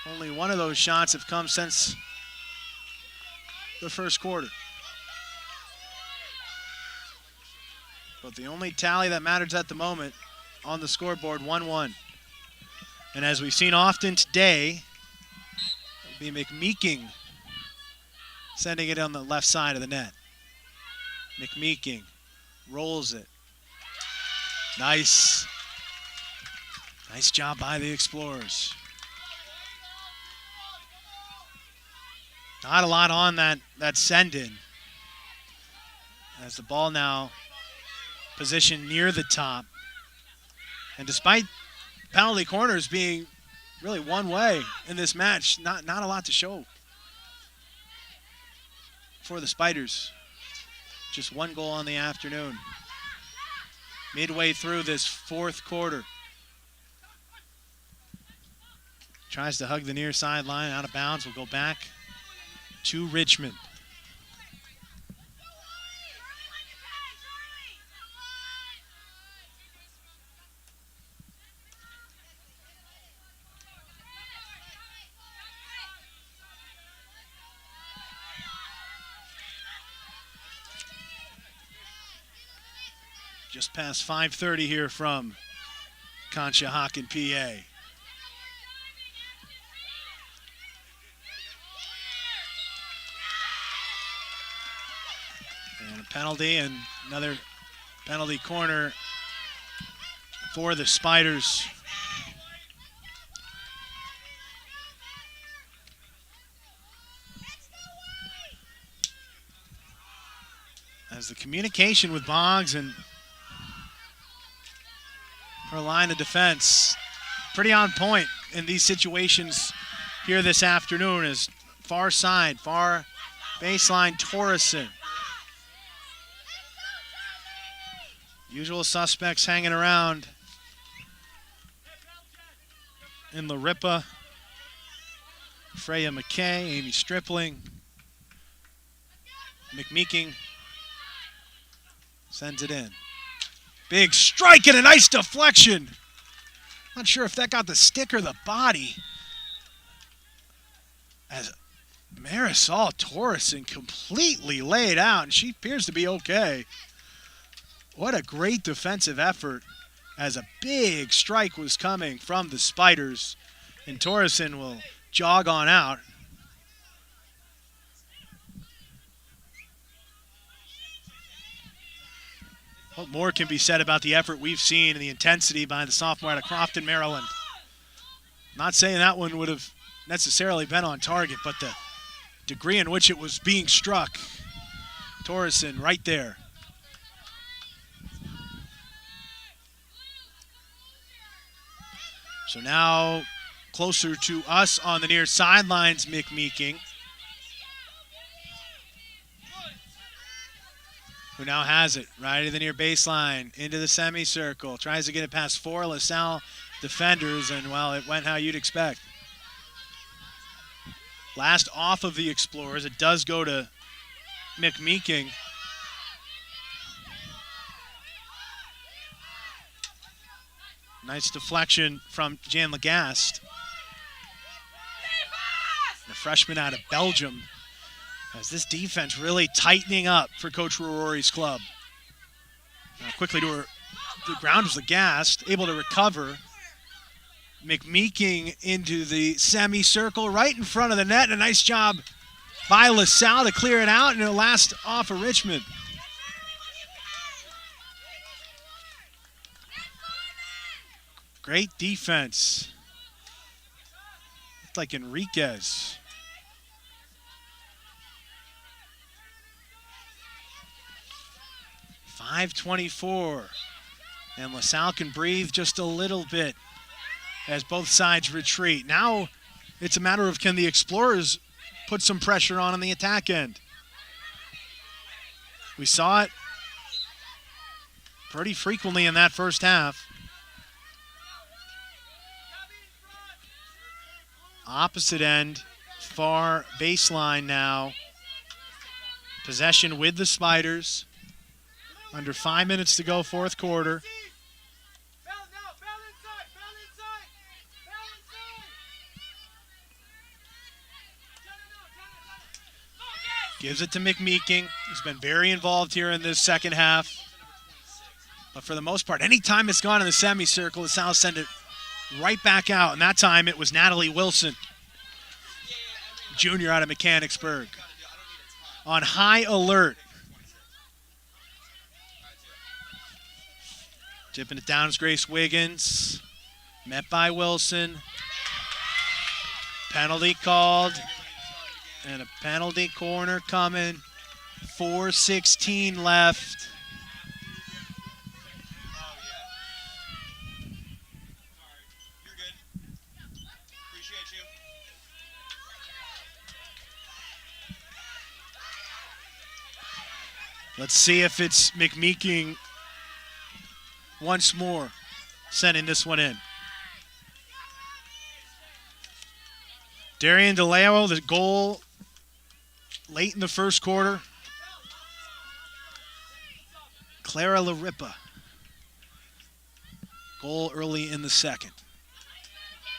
Only one of those shots have come since the first quarter. But the only tally that matters at the moment on the scoreboard, 1-1. And as we've seen often today, it'll be McMeeking sending it on the left side of the net. McMeeking rolls it. Nice job by the Explorers. Not a lot on that send-in. As the ball now positioned near the top. And despite penalty corners being really one way in this match, not a lot to show for the Spiders. Just 1 goal on the afternoon. Midway through this 4th quarter. Tries to hug the near sideline, out of bounds, will go back to Richmond. Just past 5:30 here from Conshohocken, PA. And a penalty and another penalty corner for the Spiders. As the communication with Boggs and her line of defense pretty on point in these situations here this afternoon, is far side, far baseline Torreson. Usual suspects hanging around in Larippa, Freya McKay, Amy Stripling, McMeeking sends it in. Big strike and a nice deflection. Not sure if that got the stick or the body. As Marisol Torreson completely laid out, and she appears to be okay. What a great defensive effort as a big strike was coming from the Spiders. And Torreson will jog on out. What more can be said about the effort we've seen and the intensity by the sophomore out of Crofton, Maryland? Not saying that one would have necessarily been on target, but the degree in which it was being struck. Torreson right there. So now closer to us on the near sidelines, McMeeking, who now has it right at the near baseline, into the semicircle, tries to get it past 4 LaSalle defenders, and, well, it went how you'd expect. Last off of the Explorers, it does go to McMeeking. Nice deflection from Jan Lagast. The freshman out of Belgium. As this defense really tightening up for Coach Rory's club. Quickly to her, the ground was aghast, able to recover. McMeeking into the semicircle right in front of the net. A nice job by LaSalle to clear it out, and it'll last off of Richmond. Great defense. Looked like Enriquez. .524. And LaSalle can breathe just a little bit as both sides retreat. Now it's a matter of, can the Explorers put some pressure on the attack end? We saw it pretty frequently in that first half. Opposite end, far baseline now. Possession with the Spiders. Under 5 minutes to go, fourth quarter. Gives it to McMeeking, who's been very involved here in this second half. But for the most part, anytime it's gone in the semicircle, the South send it right back out. And that time it was Natalie Wilson, junior out of Mechanicsburg, on high alert. Tipping it down is Grace Wiggins. Met by Wilson. Penalty called. And a penalty corner coming. 4:16 left. Let's see if it's McMeeking once more sending this one in. Darian DeLeo, the goal late in the first quarter. Clara LaRippa, goal early in the second.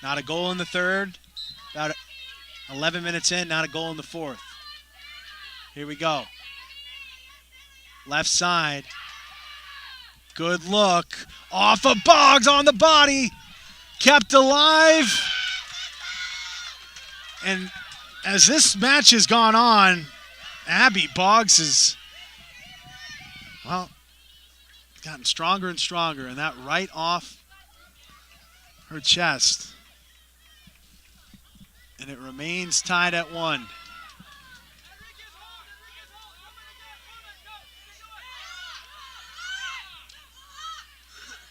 Not a goal in the third. About 11 minutes in, not a goal in the fourth. Here we go. Left side. Good look. Off of Boggs on the body. Kept alive. And as this match has gone on, Abby Boggs has, well, gotten stronger and stronger. And that right off her chest. And it remains tied at 1.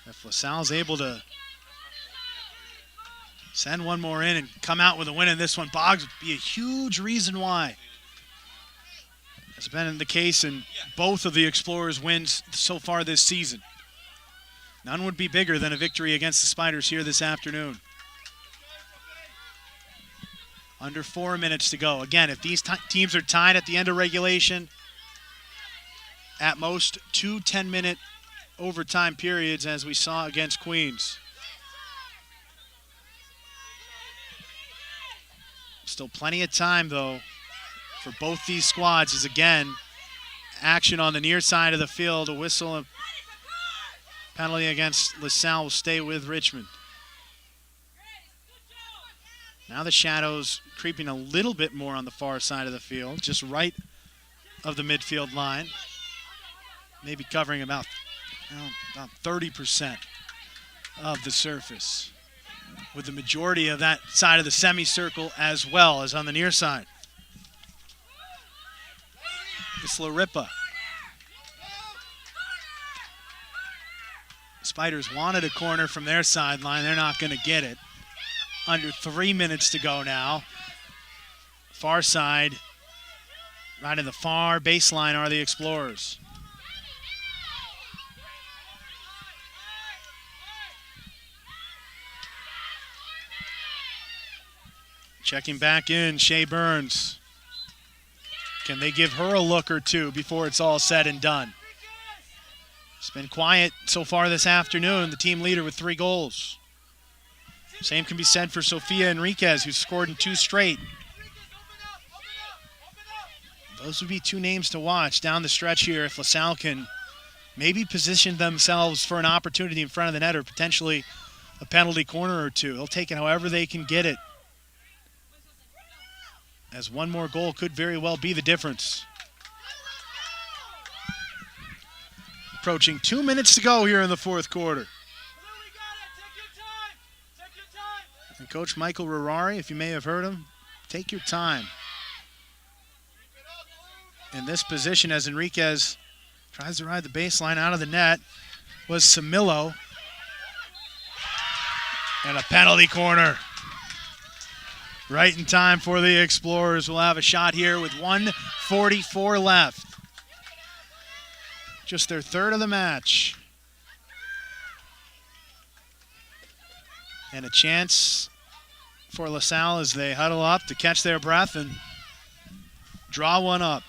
If LaSalle's able to send one more in and come out with a win in this one, Boggs would be a huge reason why. It's been the case in both of the Explorers' wins so far this season. None would be bigger than a victory against the Spiders here this afternoon. Under 4 minutes to go. Again, if these teams are tied at the end of regulation, at most 2 10-minute overtime periods, as we saw against Queens. Still plenty of time, though, for both these squads, as again, action on the near side of the field. A whistle and penalty against LaSalle will stay with Richmond. Now the shadows creeping a little bit more on the far side of the field, just right of the midfield line. Maybe covering about 30% of the surface, with the majority of that side of the semicircle as well as on the near side. It's LaRippa. Spiders wanted a corner from their sideline. They're not going to get it. Under 3 minutes to go now. Far side, right in the far baseline are the Explorers. Checking back in, Shea Burns. Can they give her a look or two before it's all said and done? It's been quiet so far this afternoon, the team leader with 3 goals. Same can be said for Sofia Enriquez, who's scored in 2 straight. Those would be two names to watch down the stretch here if LaSalle can maybe position themselves for an opportunity in front of the net or potentially a penalty corner or two. They'll take it however they can get it, as one more goal could very well be the difference. Approaching 2 minutes to go here in the fourth quarter. And Coach Michael Rurari, if you may have heard him, take your time. In this position as Enriquez tries to ride the baseline out of the net was Samillo. And a penalty corner. Right in time for the Explorers. We'll have a shot here with 1:44 left. Just their third of the match. And a chance for LaSalle as they huddle up to catch their breath and draw one up.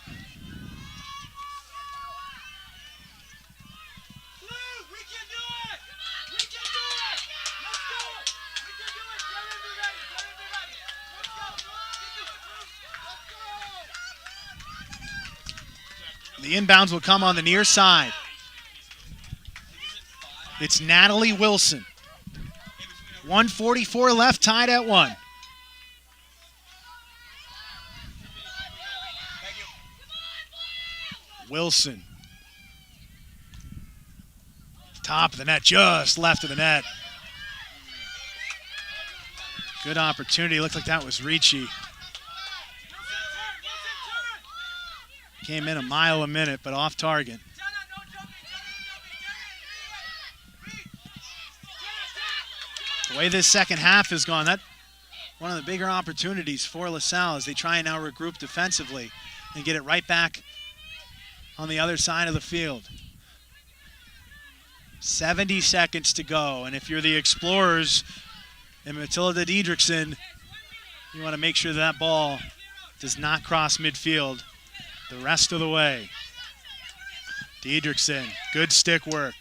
The inbounds will come on the near side. It's Natalie Wilson. 1:44 left, tied at 1. Wilson. Top of the net, just left of the net. Good opportunity. Looked like that was Ricci. Came in a mile a minute, but off target. The way this second half has gone, that one of the bigger opportunities for LaSalle as they try and now regroup defensively and get it right back on the other side of the field. 70 seconds to go, and if you're the Explorers and Matilda Diedrichsen, you want to make sure that ball does not cross midfield the rest of the way. Diedrichsen, good stick work.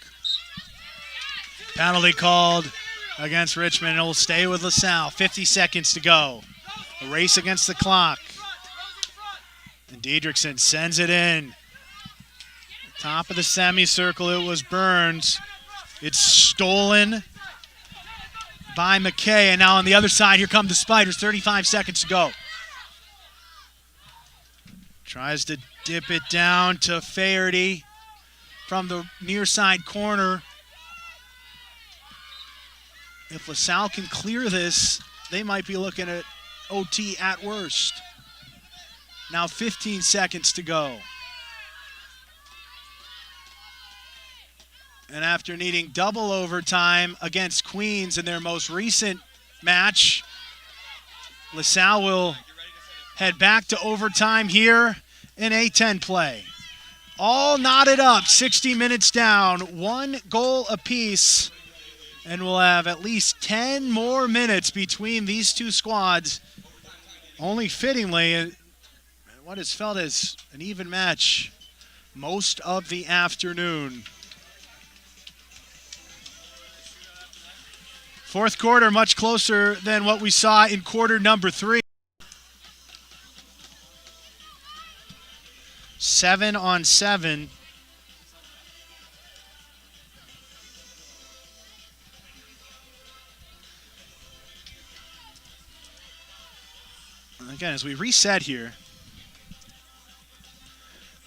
Penalty called against Richmond. It will stay with LaSalle. 50 seconds to go. A race against the clock. And Diedrichsen sends it in. Top of the semicircle, it was Burns. It's stolen by McKay. And now on the other side, here come the Spiders. 35 seconds to go. Tries to dip it down to Faherty from the near side corner. If LaSalle can clear this, they might be looking at OT at worst. Now 15 seconds to go. And after needing double overtime against Queens in their most recent match, LaSalle will head back to overtime here in A10 play. All knotted up, 60 minutes down, 1 goal apiece. And we'll have at least 10 more minutes between these two squads. Only fittingly, what is felt as an even match most of the afternoon. Fourth quarter, much closer than what we saw in quarter number 3. 7-on-7. Again, as we reset here,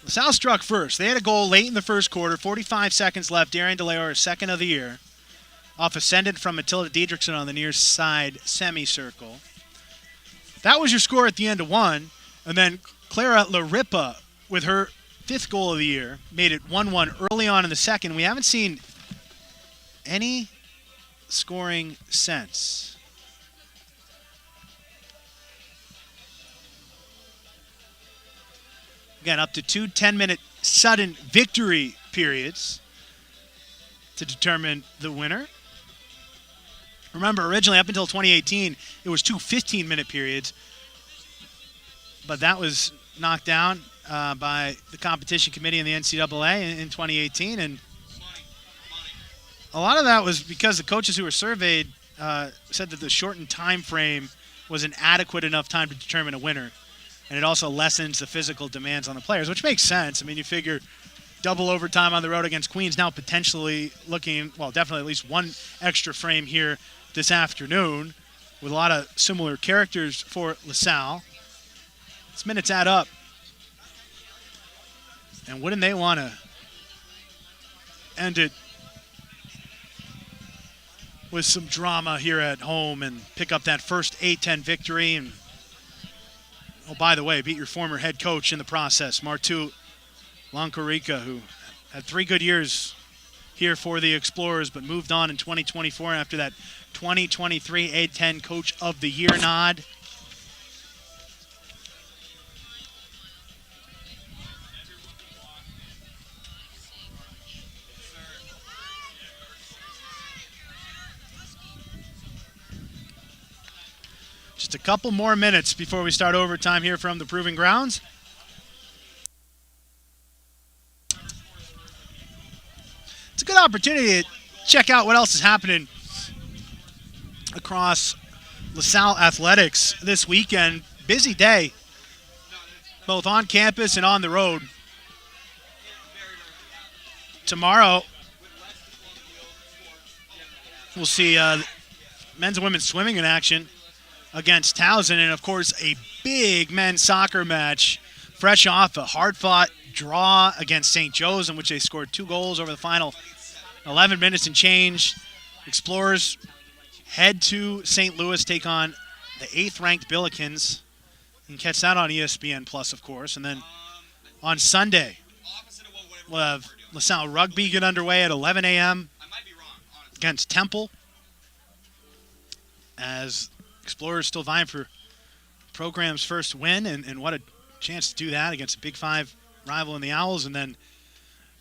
LaSalle struck first. They had a goal late in the first quarter, 45 seconds left. Darian DeLeo, second of the year, off ascended from Matilda Diedrichsen on the near side semicircle. That was your score at the end of 1. And then Clara Larippa, with her 5th goal of the year, made it 1-1 early on in the second. We haven't seen any scoring since. Again, up to 2 10-minute sudden victory periods to determine the winner. Remember, originally up until 2018, it was 2 15-minute periods, but that was knocked down by the competition committee in the NCAA in 2018, and a lot of that was because the coaches who were surveyed said that the shortened time frame was an adequate enough time to determine a winner. and it also lessens the physical demands on the players, which makes sense. I mean, you figure double overtime on the road against Queens, now potentially looking, well, definitely at least one extra frame here this afternoon with a lot of similar characters for LaSalle. These minutes add up. And wouldn't they want to end it with some drama here at home and pick up that first A-10 victory? And, oh, by the way, beat your former head coach in the process, Martu Lancorica, who had 3 good years here for the Explorers, but moved on in 2024 after that 2023 A-10 Coach of the Year nod. Just a couple more minutes before we start overtime here from the Proving Grounds. It's a good opportunity to check out what else is happening across LaSalle athletics this weekend. Busy day, both on campus and on the road. Tomorrow, we'll see men's and women's swimming in action against Towson, and of course a big men's soccer match fresh off a hard-fought draw against St. Joe's in which they scored 2 goals over the final 11 minutes and change. Explorers head to St. Louis, take on the 8th-ranked Billikens. You can catch that on ESPN Plus, of course. And then on Sunday, we'll have LaSalle Rugby get underway at 11 a.m. against Temple, as Explorers still vying for program's first win, and what a chance to do that against a Big 5 rival in the Owls. And then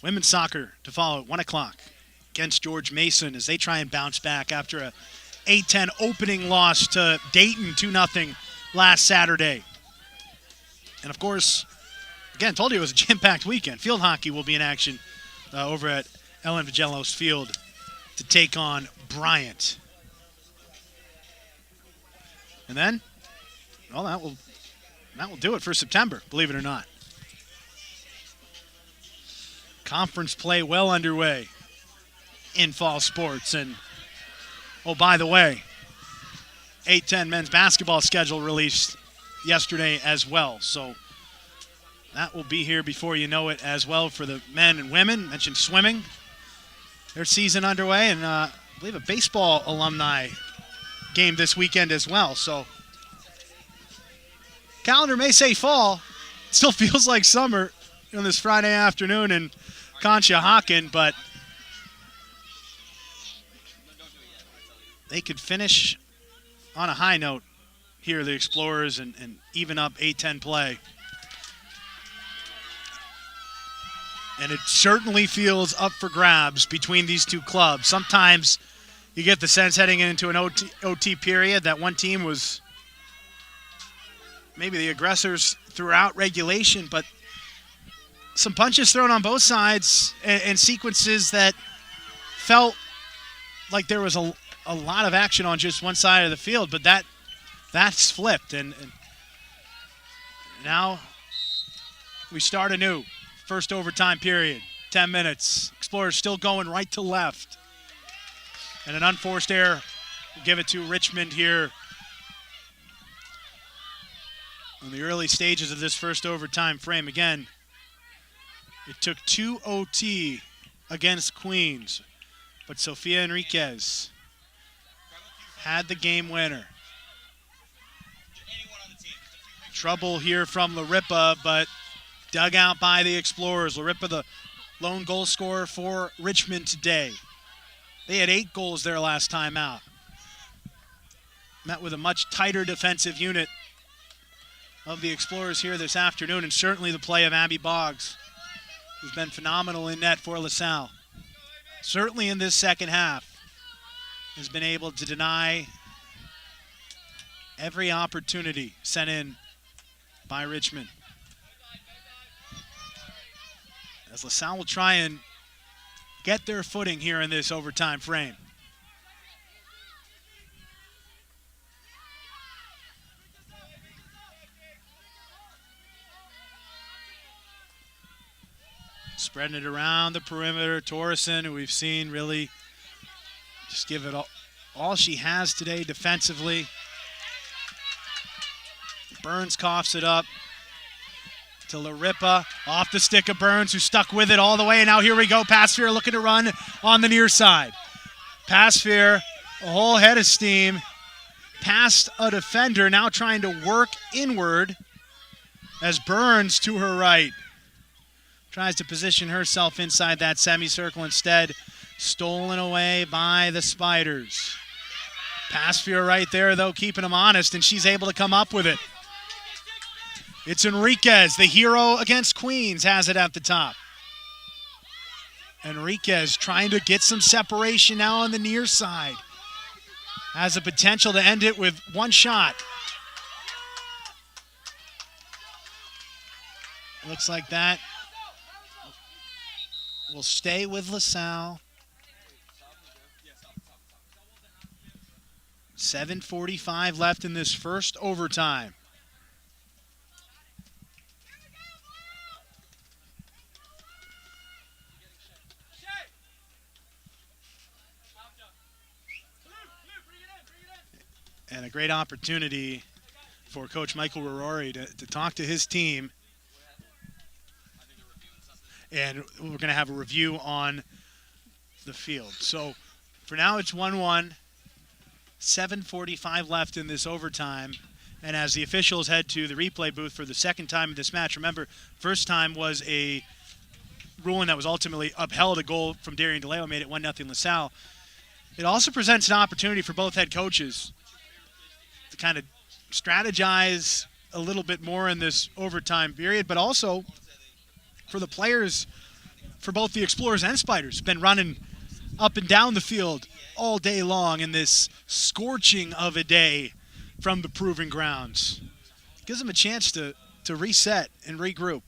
women's soccer to follow at 1 o'clock against George Mason as they try and bounce back after a A-10 opening loss to Dayton 2-0 last Saturday. And of course, again, told you it was a jam-packed weekend. Field hockey will be in action over at Ellen Vagelos Field to take on Bryant. And then, well, that will do it for September, believe it or not. Conference play well underway in fall sports. And, oh, by the way, A-10 men's basketball schedule released yesterday as well. So that will be here before you know it as well for the men and women. Mentioned swimming, their season underway, and I believe a baseball alumni game this weekend as well. So calendar may say fall. It still feels like summer on this Friday afternoon in Conshohocken, but they could finish on a high note here, the Explorers, and even up A-10 play. And it certainly feels up for grabs between these two clubs. Sometimes you get the sense heading into an OT period that one team was maybe the aggressors throughout regulation, but some punches thrown on both sides and sequences that felt like there was a lot of action on just one side of the field, but that's flipped. And now we start anew. First overtime period, 10 minutes. Explorers still going right to left. And an unforced error. We'll give it to Richmond here in the early stages of this first overtime frame. Again, it took 2 OT against Queens, but Sofia Enriquez had the game winner. Trouble here from Larippa, but dug out by the Explorers. Larippa, the lone goal scorer for Richmond today. They had 8 goals their last time out. Met with a much tighter defensive unit of the Explorers here this afternoon, and certainly the play of Abby Boggs, who's been phenomenal in net for LaSalle. Certainly in this second half, has been able to deny every opportunity sent in by Richmond. As LaSalle will try and get their footing here in this overtime frame. Spreading it around the perimeter. Torreson, who we've seen really just give it all she has today defensively. Burns coughs it up to Larippa. Off the stick of Burns, who stuck with it all the way. And now here we go. Passphere looking to run on the near side. Passphere, a whole head of steam. Past a defender, now trying to work inward as Burns to her right tries to position herself inside that semicircle. Instead, stolen away by the Spiders. Passphere right there, though, keeping them honest, and she's able to come up with it. It's Enriquez, the hero against Queens, has it at the top. Enriquez trying to get some separation now on the near side. Has the potential to end it with one shot. Looks like that will stay with LaSalle. 7:45 left in this first overtime. And a great opportunity for Coach Michael Rorori to talk to his team. And we're going to have a review on the field. So for now it's 1-1. 7:45 left in this overtime. And as the officials head to the replay booth for the second time in this match, remember, first time was a ruling that was ultimately upheld. A goal from Darian DeLeo made it 1-0 LaSalle. It also presents an opportunity for both head coaches to kind of strategize a little bit more in this overtime period, but also for the players, for both the Explorers and Spiders, been running up and down the field all day long in this scorching of a day from the Proving Grounds. Gives them a chance to reset and regroup.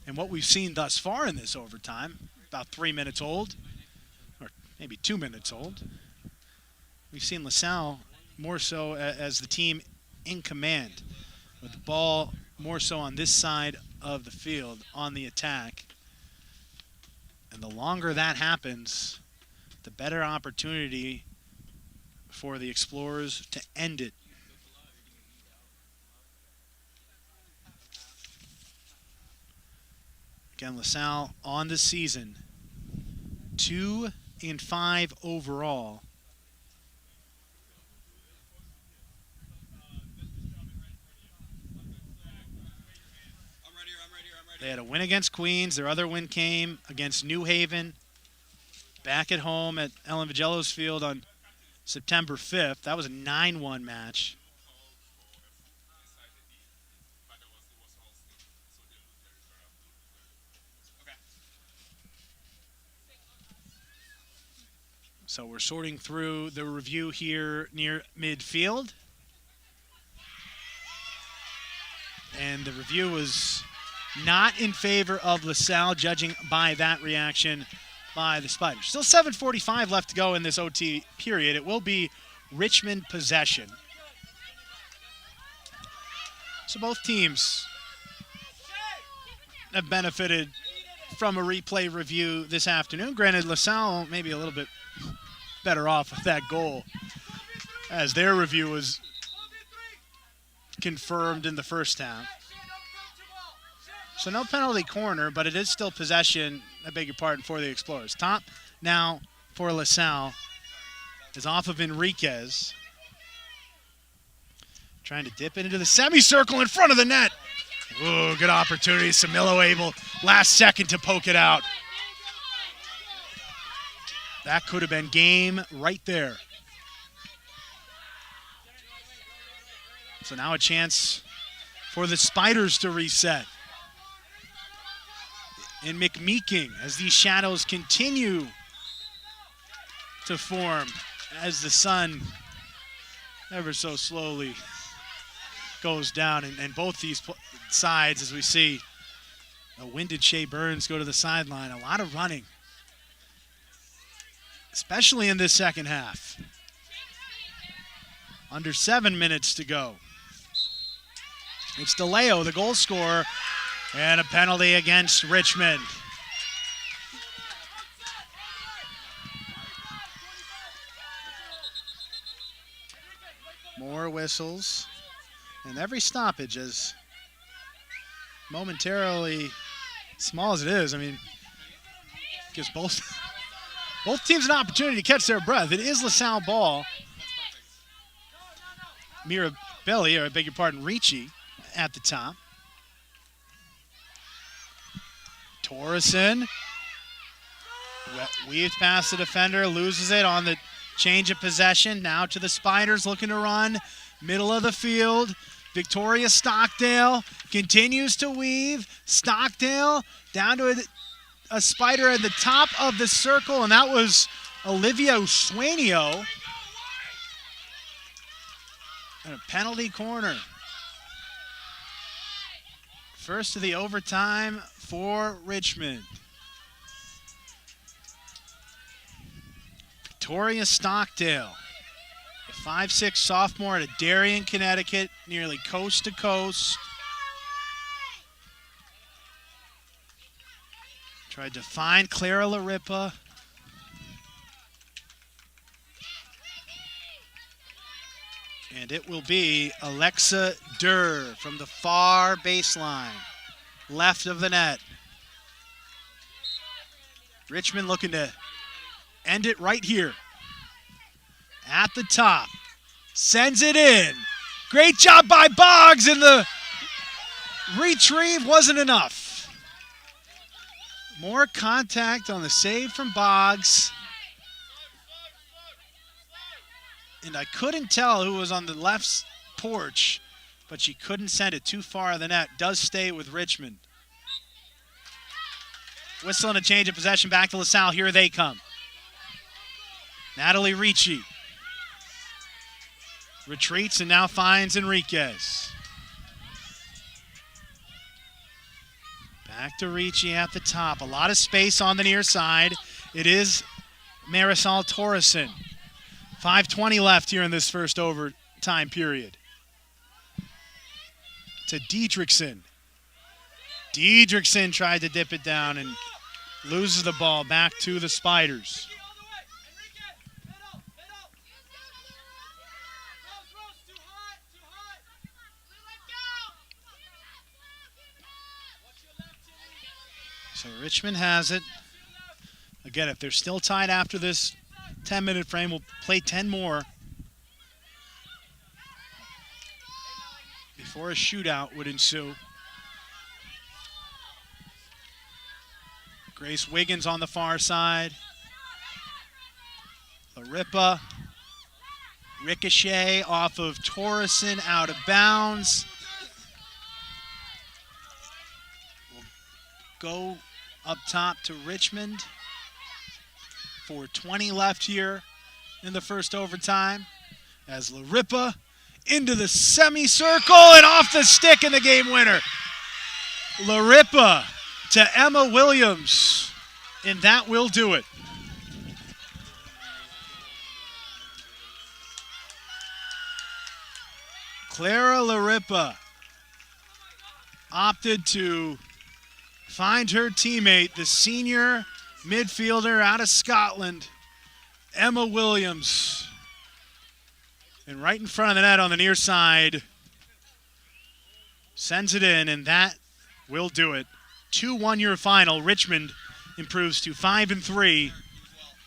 And what we've seen thus far in this overtime, about 3 minutes old, or maybe 2 minutes old, we've seen LaSalle more so as the team in command, with the ball more so on this side of the field on the attack. And the longer that happens, the better opportunity for the Explorers to end it. Again, LaSalle on the season, 2-5 overall. They had a win against Queens. Their other win came against New Haven back at home at Ellen Vigello's Field on September 5th. That was a 9-1 match. So we're sorting through the review here near midfield. And the review was not in favor of LaSalle, judging by that reaction by the Spiders. Still 7:45 left to go in this OT period. It will be Richmond possession. So both teams have benefited from a replay review this afternoon. Granted, LaSalle maybe a little bit better off with that goal, as their review was confirmed in the first half. So no penalty corner, but it is still possession, I beg your pardon, for the Explorers. Top now for LaSalle is off of Enriquez. Trying to dip it into the semicircle in front of the net. Ooh, good opportunity. Samillo able last second to poke it out. That could have been game right there. So now a chance for the Spiders to reset. In McMeeking, as these shadows continue to form, as the sun ever so slowly goes down, and both these sides, as we see a winded Shea Burns go to the sideline, a lot of running, especially in this second half. Under 7 minutes to go. It's DeLeo, the goal scorer, and a penalty against Richmond. More whistles. And every stoppage, as momentarily small as it is, I mean, gives both teams an opportunity to catch their breath. It is LaSalle ball. Mirabelli, or I beg your pardon, Ricci at the top. Torreson weaves past the defender, loses it on the change of possession. Now to the Spiders, looking to run. Middle of the field. Victoria Stockdale continues to weave. Stockdale down to a Spider at the top of the circle, and that was Olivia Sueño. And a penalty corner. First of the overtime for Richmond. Victoria Stockdale, a 5'6" sophomore out of Darien, Connecticut, nearly coast to coast. Tried to find Clara Larippa. And it will be Alexa Durr from the far baseline, left of the net. Richmond looking to end it right here. At the top. Sends it in. Great job by Boggs, and the retrieve wasn't enough. More contact on the save from Boggs. And I couldn't tell who was on the left porch, but she couldn't send it too far of the net. Does stay with Richmond. Whistle and a change of possession back to LaSalle. Here they come. Natalie Ricci retreats and now finds Enriquez. Back to Ricci at the top. A lot of space on the near side. It is Marisol Torreson. 5:20 left here in this first overtime period. To Diedrichsen. Diedrichsen tried to dip it down and loses the ball back to the Spiders. So Richmond has it. Again, if they're still tied after this 10-minute frame, we'll play 10 more before a shootout would ensue. Grace Wiggins on the far side. Larippa. Ricochet off of Torreson, out of bounds. We'll go up top to Richmond. 4:20 left here in the first overtime as Larippa into the semicircle and off the stick in the game winner. Larippa to Emma Williams, and that will do it. Clara Larippa opted to find her teammate, the senior midfielder out of Scotland, Emma Williams. And right in front of the net on the near side, sends it in, and that will do it. 2-1 your final. Richmond improves to 5-3.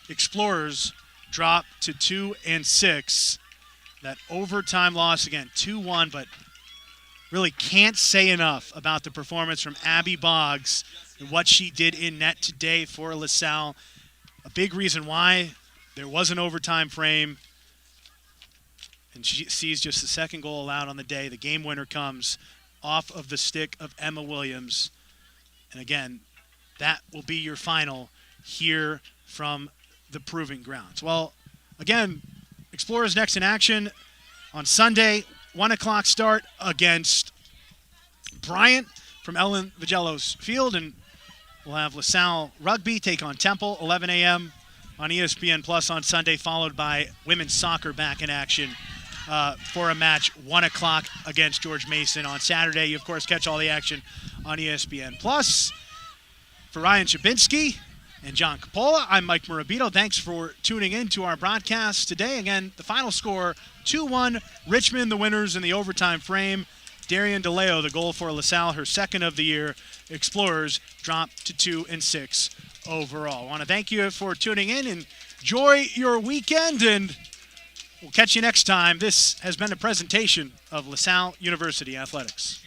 Explorers drop to 2-6. That overtime loss again, 2-1, but really can't say enough about the performance from Abby Boggs and what she did in net today for LaSalle. A big reason why there was an overtime frame. And she sees just the second goal allowed on the day. The game winner comes off of the stick of Emma Williams. And again, that will be your final here from the Proving Grounds. Well, again, Explorers next in action on Sunday, 1 o'clock start against Bryant from Ellen Vigello's Field. And we'll have LaSalle Rugby take on Temple, 11 a.m. on ESPN Plus on Sunday, followed by women's soccer back in action for a match 1 o'clock against George Mason on Saturday. You, of course, catch all the action on ESPN Plus. For Ryan Chabinski, and John Coppola. I'm Mike Morabito. Thanks for tuning in to our broadcast today. Again, the final score, 2-1, Richmond, the winners in the overtime frame. Darian DeLeo, the goal for LaSalle, her second of the year. Explorers dropped to 2-6 overall. I want to thank you for tuning in. Enjoy your weekend, and we'll catch you next time. This has been a presentation of LaSalle University Athletics.